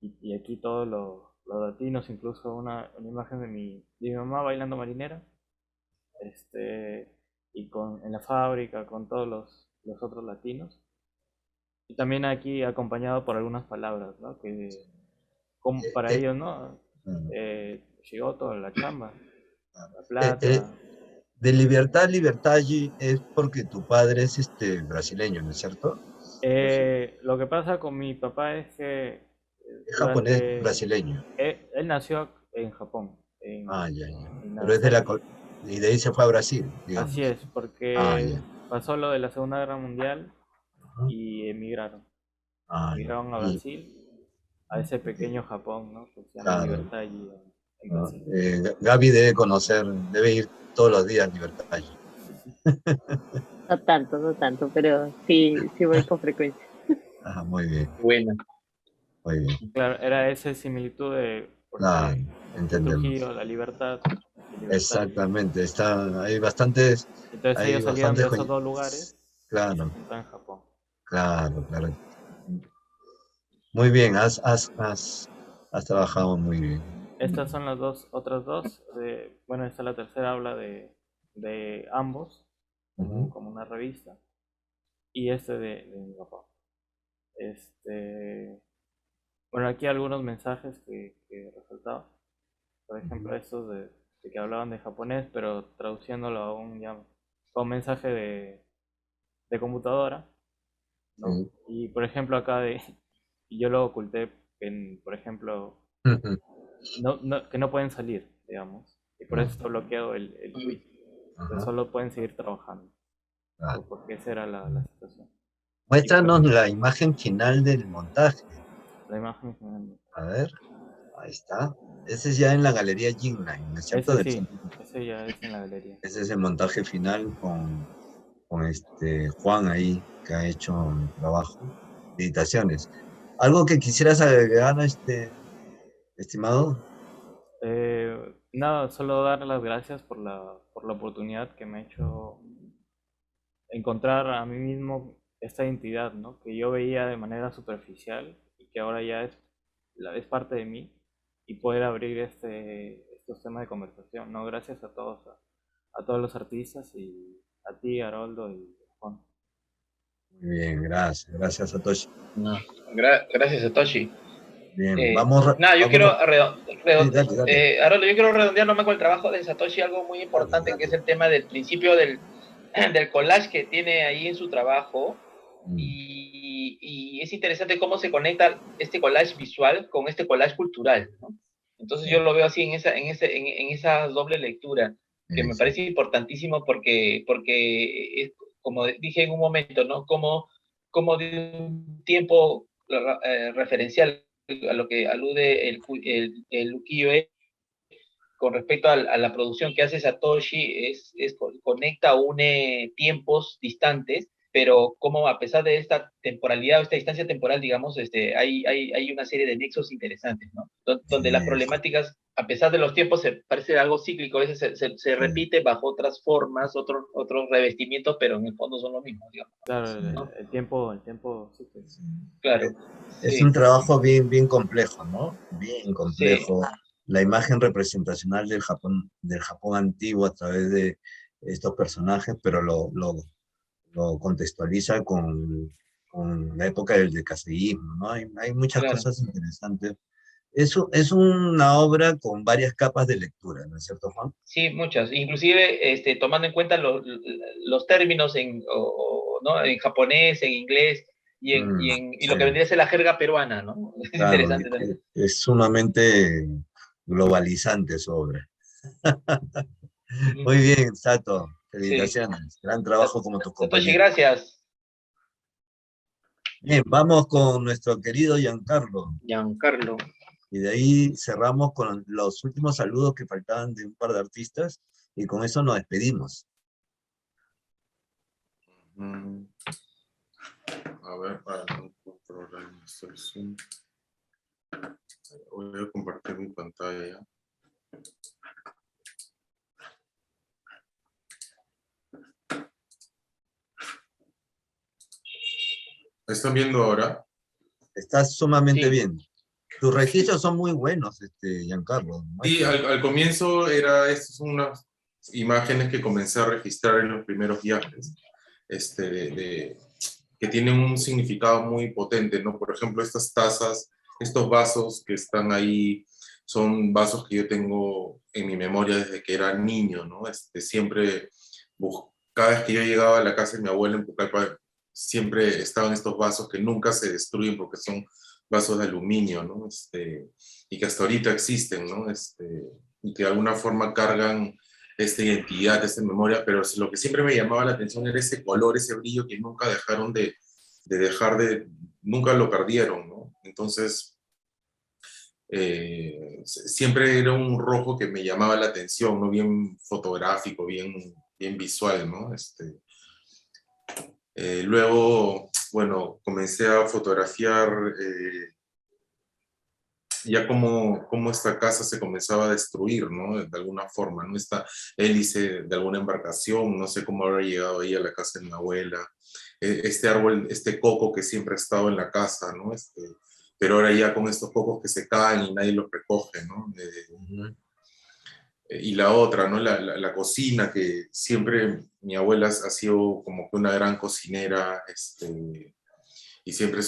Y aquí todos los latinos, incluso una imagen de mi mamá bailando marinera, y en la fábrica con todos los otros latinos. Y también aquí acompañado por algunas palabras, ¿no? Que para Eh, ellos, ¿no? mm, Shigoto, la chamba, la eh, eh, plata. de libertad a libertad allí es porque tu padre es brasileño, ¿no es cierto? Lo que pasa con mi papá es que Es japonés durante... brasileño. Él nació en Japón, Ah, ya, ya. en Pero es de la... Nagasaki. Y de ahí se fue a Brasil, Así digamos. es, Ah, porque ya. pasó lo de la Segunda Guerra Mundial Ajá. y emigraron. Ah, ya. Emigraron a Y, Brasil, a ese ok, pequeño Japón, ¿no? Que se llama claro. Libertad allí en ¿No? Brasil. Gaby debe conocer, debe ir todos los días a Libertad allí. No tanto, no tanto, pero sí, sí voy con frecuencia. Ajá, muy bien, Bueno, muy bien. Claro, era esa similitud Claro, porque entre entendemos. Trujillo, la libertad y libertad allí. Exactamente. Entonces Hay ellos salieron de esos bastantes dos lugares Claro, está en Japón. claro. Muy bien, has trabajado muy bien. Estas son las otras dos. Bueno, esta la tercera habla de ambos, Ujú, como una revista. Y este de mi papá. Bueno, aquí algunos mensajes que resaltaba. Por ejemplo, estos de que hablaban de japonés, pero traduciéndolo a un ya con mensaje de computadora, ¿no? sí. Y por ejemplo acá y yo lo oculté por ejemplo, Ujú, que no pueden salir, digamos. Y por eso está bloqueado el tweet. Entonces ajá, solo pueden seguir trabajando, claro. porque esa era la situación. Y pues, Muéstranos la imagen final del montaje. la imagen general. A ver, ahí está. Ese es ya en la galería Jinline, ¿no es cierto? Ese Del sí, centro. ese ya es en la galería. Ese es el montaje final con Juan ahí, que ha hecho el trabajo. Felicitaciones. ¿Algo que quisieras agregar, estimado? Nada, solo dar las gracias por la oportunidad que me ha hecho encontrar a mí mismo esta identidad, ¿no? Que yo veía de manera superficial y que ahora ya es parte de mí y poder abrir estos temas de conversación, ¿no? Gracias a todos, a todos los artistas y a ti, Haroldo y Juan. Muy bien, gracias, Satoshi. No, gracias, Satoshi. Bien, Nada, yo vamos quiero, sí, dale. Haroldo, yo quiero redondear nomás con el trabajo de Satoshi, algo muy importante que es el tema del principio del collage que tiene ahí en su trabajo. Mm, Y es interesante cómo se conecta este collage visual con este collage cultural, ¿no? Entonces yo sí, lo veo así en esa doble lectura, que me sí. parece importantísimo porque como dije en un momento, ¿no? Como de un tiempo referencial a lo que alude el ukiyo-e con respecto a la producción que hace Satoshi, conecta, une tiempos distantes, pero como a pesar de esta temporalidad o esta distancia temporal, digamos, hay una serie de nexos interesantes, ¿no? Donde las Eh, problemáticas, a pesar de los tiempos, se parece algo cíclico, a veces se sí, repite bajo otras formas, otros revestimientos, pero en el fondo son lo mismo, digamos, Claro, sí, ¿no? el tiempo, sí, pues. sí. Claro, Es un sí, trabajo bien complejo, ¿no? Bien sí, complejo. La imagen representacional del Japón antiguo a través de estos personajes, pero lo contextualiza con la época del decadeísmo, ¿no? Hay muchas claro. cosas interesantes. Es una obra con varias capas de lectura, ¿no es cierto, Juan? Sí, muchas. Inclusive tomando en cuenta los términos ¿no? En japonés, en inglés y lo que Sí, vendría a ser la jerga peruana, ¿no? Es claro, interesante también. es sumamente globalizante su obra. Ujú. Muy bien, Sato, Sí. felicitaciones. Gran trabajo como tus Satoshi, compañeros. gracias. Bien, vamos con nuestro querido Giancarlo. Giancarlo. Y de ahí cerramos con los últimos saludos que faltaban de un par de artistas. Y con eso nos despedimos. Mm, a ver, para no controlar el Zoom, voy a compartir mi pantalla. ¿Están viendo ahora? Estás sumamente Sí, bien. Tus registros son muy buenos, Giancarlo. Sí, Muestra. al comienzo estas son unas imágenes que comencé a registrar en los primeros viajes, que tienen un significado muy potente, ¿no? Por ejemplo, estas tazas, estos vasos que están ahí, son vasos que yo tengo en mi memoria desde que era niño, ¿no? Siempre, cada vez que yo llegaba a la casa de mi abuela en Pucallpa, siempre estaban estos vasos que nunca se destruyen porque son vasos de aluminio, ¿no? Y que hasta ahorita existen, ¿no? Y que de alguna forma cargan esta identidad, esta memoria, pero lo que siempre me llamaba la atención era ese color, ese brillo que nunca dejaron nunca lo perdieron, ¿no? Entonces, siempre era un rojo que me llamaba la atención, ¿no? Bien fotográfico, bien visual, ¿no? Luego, bueno, comencé a fotografiar ya como esta casa se comenzaba a destruir, ¿no? De alguna forma, ¿no? Esta hélice de alguna embarcación, no sé cómo habrá llegado ahí a la casa de mi abuela. Este árbol, este coco que siempre ha estado en la casa, ¿no? Pero ahora ya con estos cocos que se caen y nadie los recoge, ¿no? Y la otra, ¿no? La cocina, que siempre mi abuela ha sido como que una gran cocinera, y siempre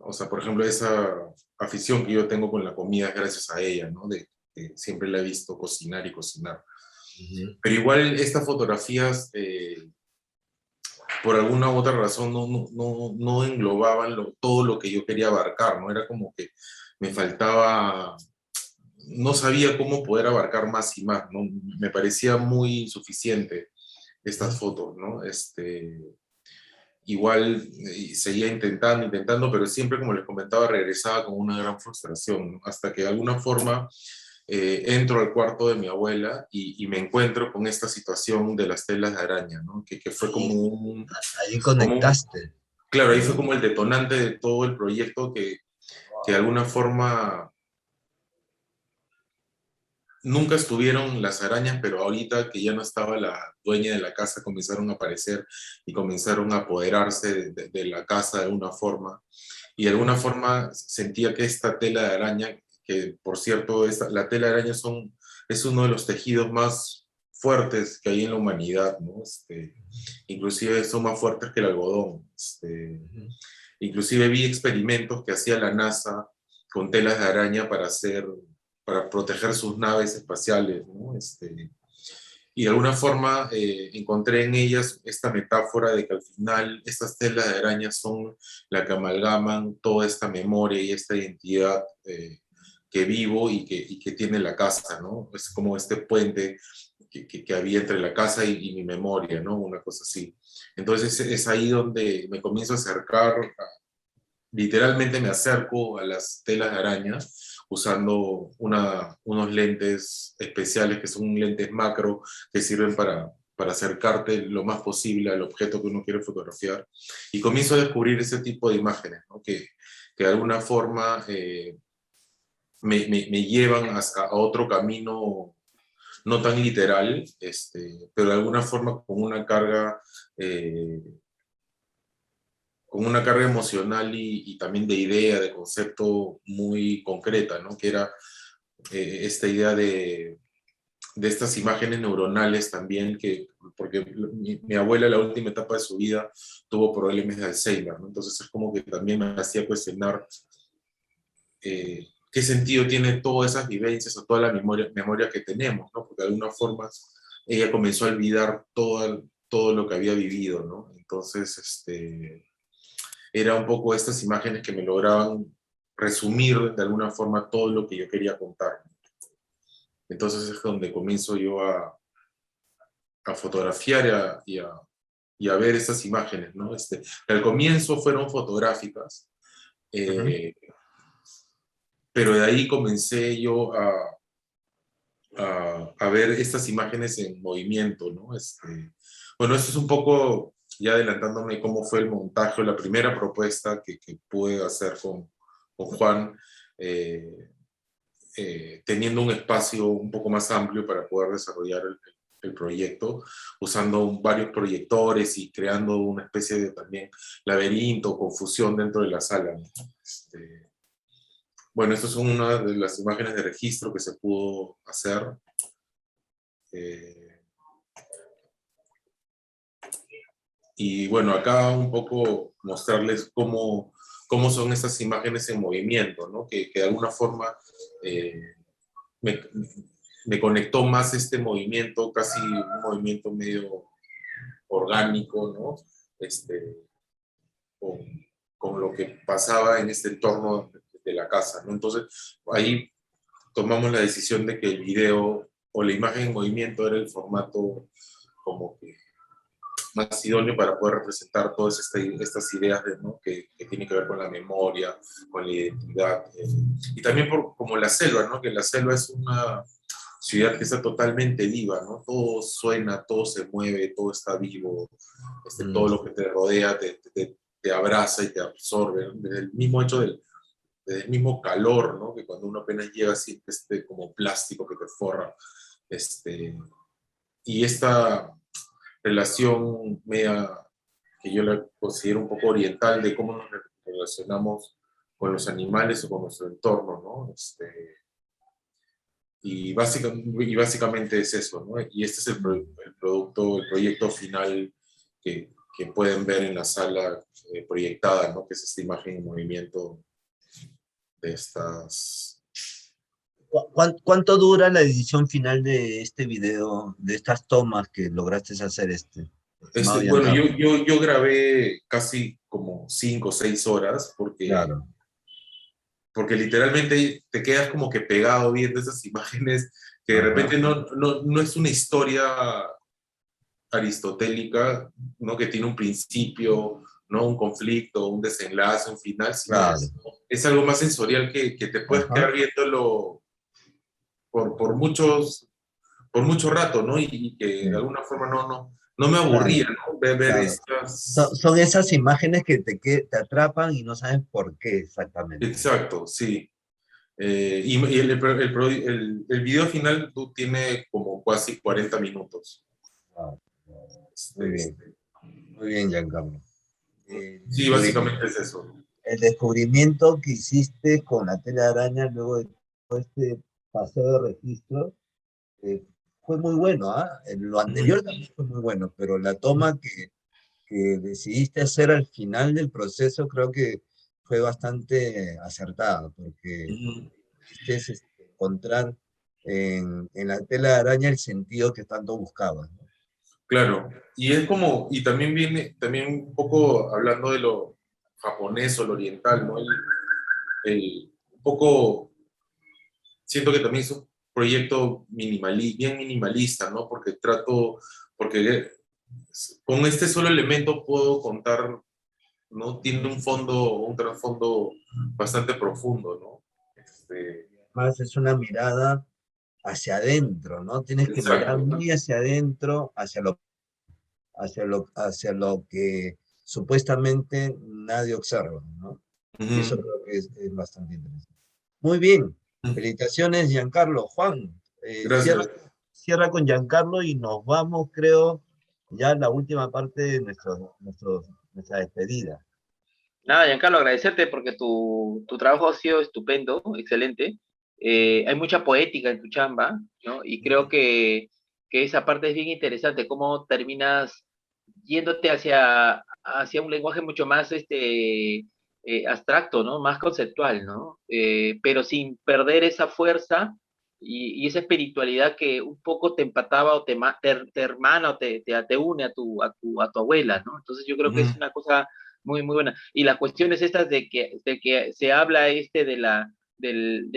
o sea, por ejemplo, esa afición que yo tengo con la comida es gracias a ella, ¿no? De siempre la he visto cocinar y cocinar. Pero igual estas fotografías, por alguna u otra razón, no englobaban todo lo que yo quería abarcar, ¿no? Era como que me faltaba, no sabía cómo poder abarcar más y más, ¿no? Me parecía muy insuficiente estas fotos, ¿no? Igual seguía intentando, pero siempre, como les comentaba, regresaba con una gran frustración, ¿no? Hasta que de alguna forma entro al cuarto de mi abuela y me encuentro con esta situación de las telas de araña, ¿no? Que fue Ahí conectaste. Claro, ahí fue como el detonante de todo el proyecto que de alguna forma nunca estuvieron las arañas, pero ahorita que ya no estaba la dueña de la casa, comenzaron a aparecer y comenzaron a apoderarse de la casa de alguna forma. Y de alguna forma sentía que esta tela de araña, que por cierto, la tela de araña es uno de los tejidos más fuertes que hay en la humanidad, ¿no? Inclusive son más fuertes que el algodón. Inclusive vi experimentos que hacía la NASA con telas de araña para proteger sus naves espaciales, ¿no? Y de alguna forma encontré en ellas esta metáfora de que al final estas telas de araña son la que amalgaman toda esta memoria y esta identidad que vivo y que tiene la casa, ¿no? Es como este puente que había entre la casa y mi memoria, ¿no? Una cosa así. Entonces es ahí donde me comienzo a acercar, literalmente me acerco a las telas de araña usando unos lentes especiales que son lentes macro que sirven para acercarte lo más posible al objeto que uno quiere fotografiar. Y comienzo a descubrir ese tipo de imágenes, ¿no? Que de alguna forma me llevan a otro camino no tan literal, pero de alguna forma con una carga emocional y también de idea, de concepto muy concreta, ¿no? Que era esta idea de estas imágenes neuronales también, porque mi abuela en la última etapa de su vida tuvo problemas de Alzheimer, ¿no? Entonces es como que también me hacía cuestionar qué sentido tiene todas esas vivencias o toda la memoria que tenemos, ¿no? Porque de alguna forma ella comenzó a olvidar todo lo que había vivido, ¿no? Entonces, era un poco estas imágenes que me lograban resumir de alguna forma todo lo que yo quería contar. Entonces es donde comienzo yo a fotografiar y a ver estas imágenes, ¿no? Al comienzo fueron fotográficas, pero de ahí comencé yo a ver estas imágenes en movimiento, ¿no? Bueno, esto es un poco ya adelantándome cómo fue el montaje, la primera propuesta que pude hacer con Juan, teniendo un espacio un poco más amplio para poder desarrollar el proyecto, usando varios proyectores y creando una especie de también laberinto, confusión dentro de la sala, ¿no? Bueno, estas son una de las imágenes de registro que se pudo hacer. Y bueno, acá un poco mostrarles cómo son estas imágenes en movimiento, ¿no? Que de alguna forma me conectó más este movimiento, casi un movimiento medio orgánico, ¿no? Con, con lo que pasaba en este entorno de la casa, ¿no? Entonces, ahí tomamos la decisión de que el video o la imagen en movimiento era el formato como que más idóneo para poder representar todas estas ideas ¿no? que tienen que ver con la memoria, con la identidad. Y también como la selva, ¿no? Que la selva es una ciudad que está totalmente viva, ¿no? Todo suena, todo se mueve, todo está vivo, todo lo que te rodea te abraza y te absorbe, ¿no? Desde el mismo hecho desde el mismo calor, ¿no? Que cuando uno apenas llega siente como plástico que te forra. Y esta relación media, que yo la considero un poco oriental, de cómo nos relacionamos con los animales o con nuestro entorno, ¿no? Y básicamente es eso, ¿no? Y este es el producto, el proyecto final que pueden ver en la sala proyectada, ¿no? Que es esta imagen en movimiento de estas... ¿Cuánto dura la edición final de este video, de estas tomas que lograste hacer, estimado Bueno, Giancarlo? yo grabé casi como 5 o 6 horas Claro. porque literalmente te quedas como que pegado viendo esas imágenes que de Ajá. repente no es una historia aristotélica, ¿no? Que tiene un principio, ¿no? Un conflicto, un desenlace, un final, sino Claro. es algo más sensorial que te puedes Ajá. quedar viéndolo por mucho rato, ¿no? Y que Sí. de alguna forma no me aburría, ¿no? Ver Claro. estas... Son esas imágenes que te atrapan y no sabes por qué exactamente. Exacto, sí. El video final tiene como casi 40 minutos. Ah, muy bien, muy bien, Giancarlo. Sí, básicamente es eso. El descubrimiento que hiciste con la telaraña luego de todo este paseo de registro fue muy bueno, ¿ah? Lo anterior también fue muy bueno, pero la toma que decidiste hacer al final del proceso creo que fue bastante acertada, porque quisiste encontrar en la tela de araña el sentido que tanto buscabas, ¿no? Claro, y es como, y también viene, también un poco hablando de lo japonés o lo oriental, ¿no? Un poco, siento que también es un proyecto bien minimalista, ¿no? Porque con este solo elemento puedo contar, ¿no? Tiene un trasfondo bastante profundo, ¿no? Más es una mirada hacia adentro, ¿no? Tienes que mirar Exacto. muy hacia adentro, hacia lo que supuestamente nadie observa, ¿no? Y eso creo que es bastante interesante. Muy bien, felicitaciones, Giancarlo. Juan, Gracias. cierra con Giancarlo y nos vamos, creo, ya a la última parte de nuestra despedida. Nada, Giancarlo, agradecerte porque tu trabajo ha sido estupendo, excelente. Hay mucha poética en tu chamba, ¿no? Y creo que esa parte es bien interesante, cómo terminas yéndote hacia un lenguaje mucho más abstracto, ¿no? Más conceptual, ¿no? Pero sin perder esa fuerza y esa espiritualidad que un poco te empataba o te hermana o te une a tu abuela, ¿no? Entonces yo creo que es una cosa muy, muy buena. Y las cuestiones estas de que se habla de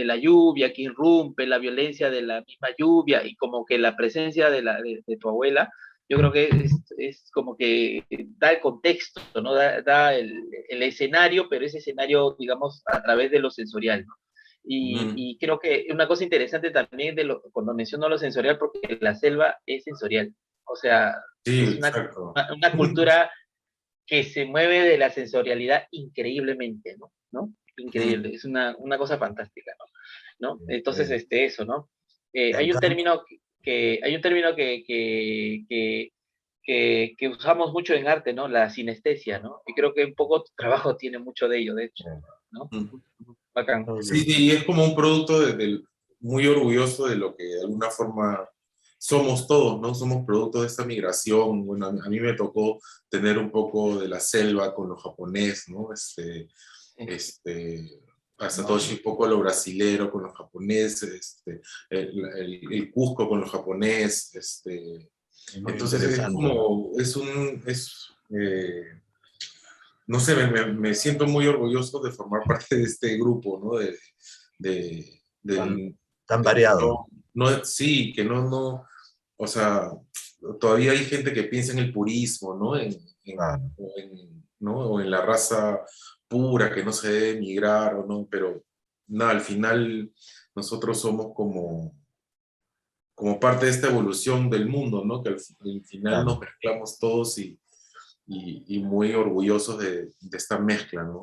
la lluvia que irrumpe, la violencia de la misma lluvia y como que la presencia de tu abuela, yo creo que es como que da el contexto, ¿no? Da el escenario, pero ese escenario, digamos, a través de lo sensorial, ¿no? Y creo que una cosa interesante también cuando menciono lo sensorial, porque la selva es sensorial. O sea, Sí, es exacto. una cultura que se mueve de la sensorialidad increíblemente, ¿no? Increíble, es una cosa fantástica, ¿no? Entonces, eso, ¿no? Hay un Giancarlo, término que usamos mucho en arte, ¿no? La sinestesia, ¿no? Y creo que un poco tu trabajo tiene mucho de ello, de hecho, ¿no? Bacán. Sí, y es como un producto muy orgulloso de lo que de alguna forma somos todos, ¿no? Somos producto de esta migración. Bueno, a mí me tocó tener un poco de la selva con lo japonés, ¿no? A Satoshi un poco lo brasilero con los japoneses, el Cusco con los japonés, muy entonces es interesante. como, no sé, me siento muy orgulloso de formar parte de este grupo, ¿no? Tan, Del, tan de que variado. sí, que o sea, todavía hay gente que piensa en el purismo, ¿no? Claro. ¿No? O en la raza pura, que no se debe migrar, o no, pero nada, al final nosotros somos como parte de esta evolución del mundo, ¿no? Que al final Claro. nos mezclamos todos y muy orgullosos de esta mezcla, ¿no?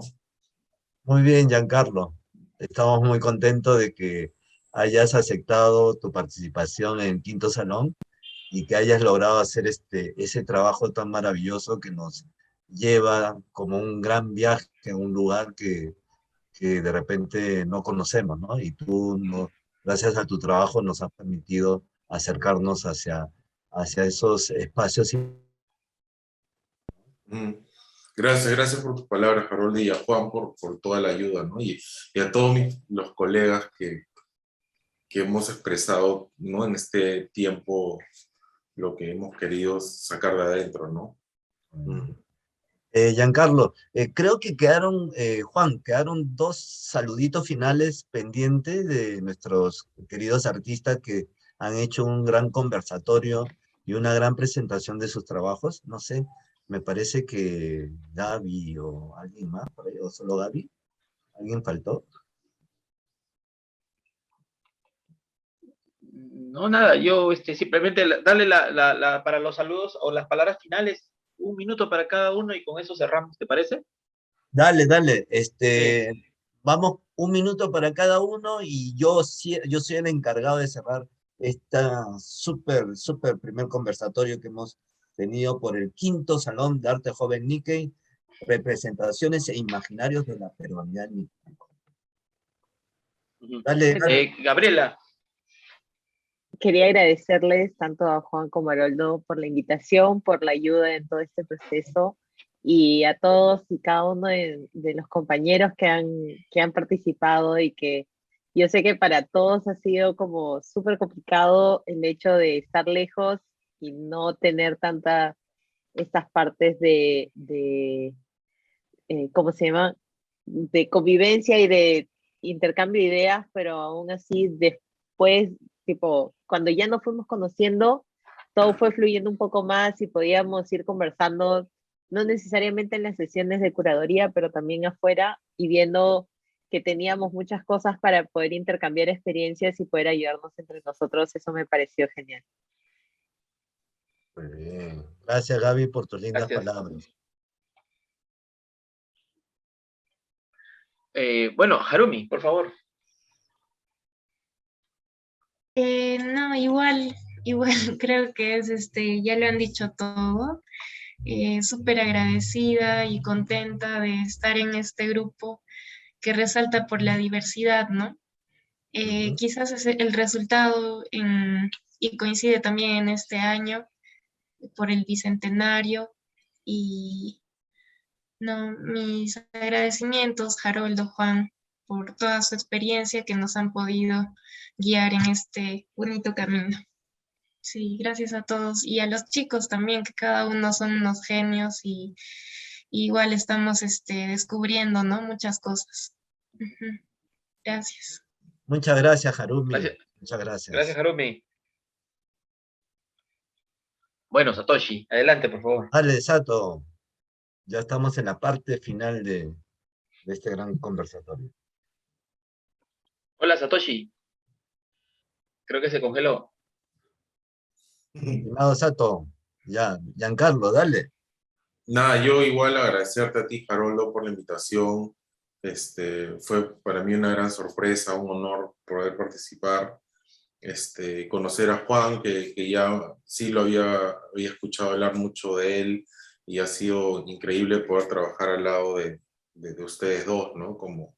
Muy bien, Giancarlo. Estamos muy contentos de que hayas aceptado tu participación en Quinto Salón y que hayas logrado hacer ese trabajo tan maravilloso que nos lleva como un gran viaje a un lugar que de repente no conocemos, ¿no? Y tú, no, gracias a tu trabajo, nos has permitido acercarnos hacia esos espacios. Mm. Gracias, gracias por tus palabras, Harold, y a Juan por toda la ayuda, ¿no? Y a todos los colegas que hemos expresado, ¿no? En este tiempo lo que hemos querido sacar de adentro, ¿no? Mm. Giancarlo, creo que Juan, quedaron dos saluditos finales pendientes de nuestros queridos artistas que han hecho un gran conversatorio y una gran presentación de sus trabajos. No sé, me parece que Gaby o alguien más, por ahí, o solo Gaby, ¿alguien faltó? No, nada, yo simplemente darle para los saludos o las palabras finales, 1 minuto para cada uno y con eso cerramos, ¿te parece? Dale, dale, Sí. vamos 1 minuto para cada uno y yo soy el encargado de cerrar esta súper primer conversatorio que hemos tenido por el quinto Salón de Arte Joven Nikkei, representaciones e imaginarios de la peruanidad Nikkei. Ujú. Dale, dale. Gabriela. Quería agradecerles tanto a Juan como a Haroldo por la invitación, por la ayuda en todo este proceso y a todos y cada uno de los compañeros que han participado y que yo sé que para todos ha sido como súper complicado el hecho de estar lejos y no tener estas partes ¿cómo se llama? De convivencia y de intercambio de ideas, pero aún así después, tipo, cuando ya nos fuimos conociendo, todo fue fluyendo un poco más y podíamos ir conversando, no necesariamente en las sesiones de curaduría, pero también afuera y viendo que teníamos muchas cosas para poder intercambiar experiencias y poder ayudarnos entre nosotros. Eso me pareció genial. Muy bien. Gracias, Gaby, por tus lindas Gracias. palabras. Bueno, Harumi, por favor. No, igual creo que ya lo han dicho todo. Súper agradecida y contenta de estar en este grupo que resalta por la diversidad, ¿no? Quizás es el resultado y coincide también en este año por el bicentenario y no, mis agradecimientos, Haroldo, Juan, por toda su experiencia que nos han podido guiar en este bonito camino. Sí, gracias a todos y a los chicos también, que cada uno son unos genios y igual estamos descubriendo, ¿no? Muchas cosas. Gracias. Muchas gracias, Harumi. Gracias. Muchas gracias. Gracias, Harumi. Bueno, Satoshi, adelante, por favor. Dale, Sato. Ya estamos en la parte final de este gran conversatorio. Hola, Satoshi. Creo que se congeló. Estimado Sato, ya, Giancarlo, dale. Nada, yo igual agradecerte a ti, Haroldo, por la invitación. Fue para mí una gran sorpresa, un honor poder participar. Conocer a Juan, que ya sí lo había escuchado hablar mucho de él, y ha sido increíble poder trabajar al lado de ustedes dos, ¿no? Como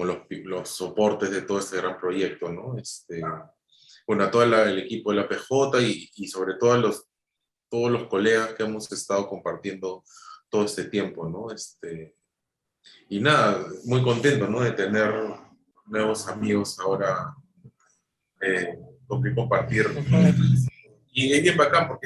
los soportes de todo este gran proyecto, ¿no? Bueno, a todo el equipo de la PJ y sobre todo a todos los colegas que hemos estado compartiendo todo este tiempo, ¿no? Y nada, muy contento, ¿no? De tener nuevos amigos ahora con que compartir. Y es bien bacán porque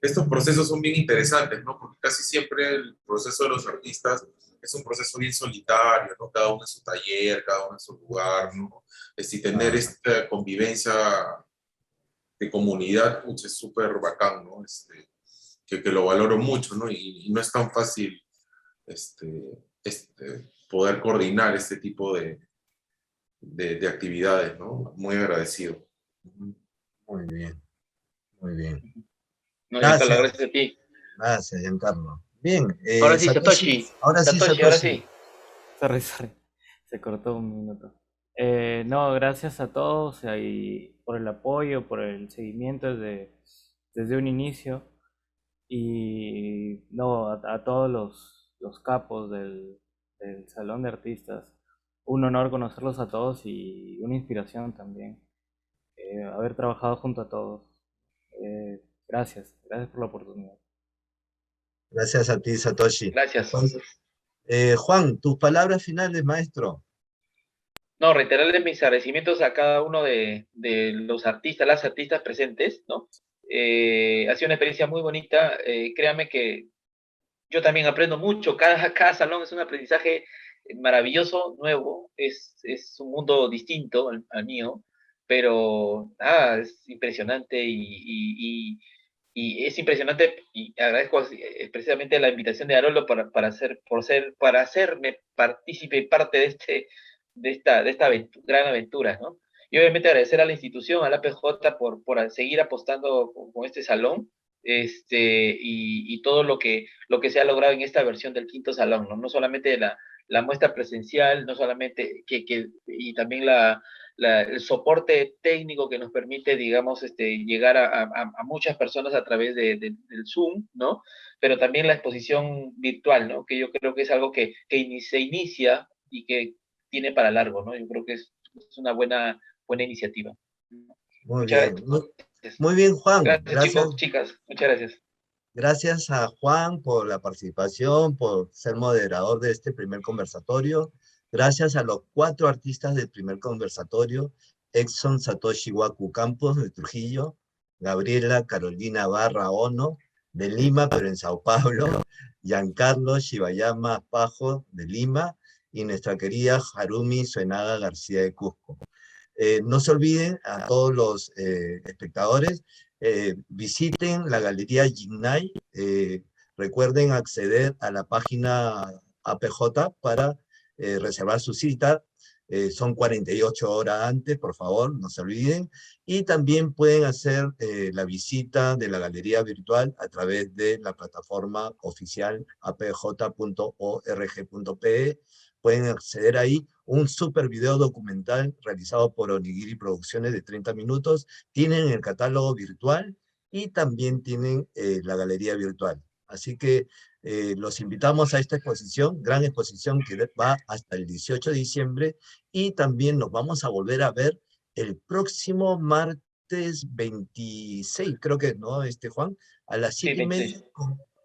estos procesos son bien interesantes, ¿no? Porque casi siempre el proceso de los artistas es un proceso bien solitario, ¿no? Cada uno en su taller, cada uno en su lugar, ¿no? Y tener esta convivencia de comunidad, pues, es súper bacán, ¿no? Que lo valoro mucho, ¿no? Y no es tan fácil poder coordinar este tipo de actividades, ¿no? Muy agradecido. Muy bien, muy bien. No, Giancarlo, Gracias, gracias a ti. gracias, Giancarlo. Bien, Ahora sí, Satoshi, Satoshi. ahora sí, Satoshi, ahora Satoshi. sí. Sorry. Se cortó un minuto. No, gracias a todos y por el apoyo, por el seguimiento desde un inicio. Y no, a todos los capos del Salón de Artistas. Un honor conocerlos a todos y una inspiración también. Haber trabajado junto a todos. Gracias por la oportunidad. Gracias a ti, Satoshi. Gracias. Juan, tus palabras finales, maestro. No, reiterarles mis agradecimientos a cada uno de los artistas, las artistas presentes, ¿no? Ha sido una experiencia muy bonita. Créanme que yo también aprendo mucho. Cada salón es un aprendizaje maravilloso, nuevo. Es un mundo distinto al mío, pero es impresionante y es impresionante y agradezco precisamente la invitación de Haroldo para hacerme partícipe y parte de esta gran aventura, ¿no? Y obviamente agradecer a la institución, a la APJ, por seguir apostando con este salón, y todo lo que se ha logrado en esta versión del quinto salón, ¿no? No solamente la muestra presencial, no solamente y también el soporte técnico que nos permite, digamos, llegar a muchas personas a través del Zoom, ¿no? Pero también la exposición virtual, ¿no? Que yo creo que es algo que se inicia y que tiene para largo, ¿no? Yo creo que es una buena iniciativa. Muy Muchas bien. gracias. Muy bien, Juan. Gracias, Gracias. chicos, chicas. Muchas gracias. Gracias a Juan por la participación, por ser moderador de este primer conversatorio. Gracias a los 4 artistas del primer conversatorio: Exxon Satoshi Waku Campos de Trujillo, Gabriela Carolina Barra Ono de Lima, pero en Sao Paulo, Giancarlo Shibayama Pajo de Lima y nuestra querida Harumi Suenaga García de Cusco. No se olviden a todos los espectadores, visiten la Galería Jinnai, recuerden acceder a la página APJ para reservar su cita, son 48 horas antes, por favor, no se olviden, y también pueden hacer la visita de la galería virtual a través de la plataforma oficial apj.org.pe. Pueden acceder ahí, un super video documental realizado por Onigiri Producciones de 30 minutos, tienen el catálogo virtual y también tienen la galería virtual. Así que los invitamos a esta exposición, gran exposición que va hasta el 18 de diciembre, y también nos vamos a volver a ver el próximo martes 26, creo que, ¿no, Juan? A las 7:30,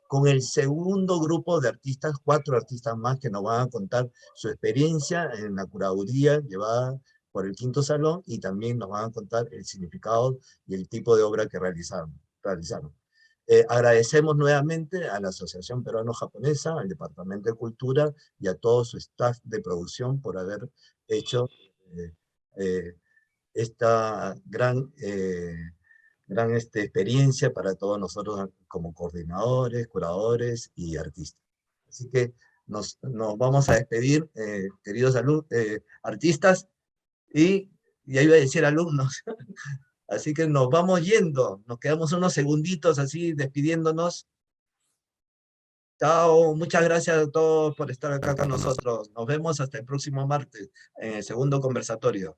con el segundo grupo de artistas, 4 artistas más que nos van a contar su experiencia en la curaduría llevada por el quinto salón, y también nos van a contar el significado y el tipo de obra que realizaron. Agradecemos nuevamente a la Asociación Peruano-Japonesa, al Departamento de Cultura y a todo su staff de producción por haber hecho esta gran experiencia para todos nosotros como coordinadores, curadores y artistas. Así que nos vamos a despedir, queridos artistas, y ya iba a decir alumnos. Así que nos vamos yendo, nos quedamos unos segunditos así despidiéndonos. Chao, muchas gracias a todos por estar acá con nosotros. Nos vemos hasta el próximo martes en el segundo conversatorio.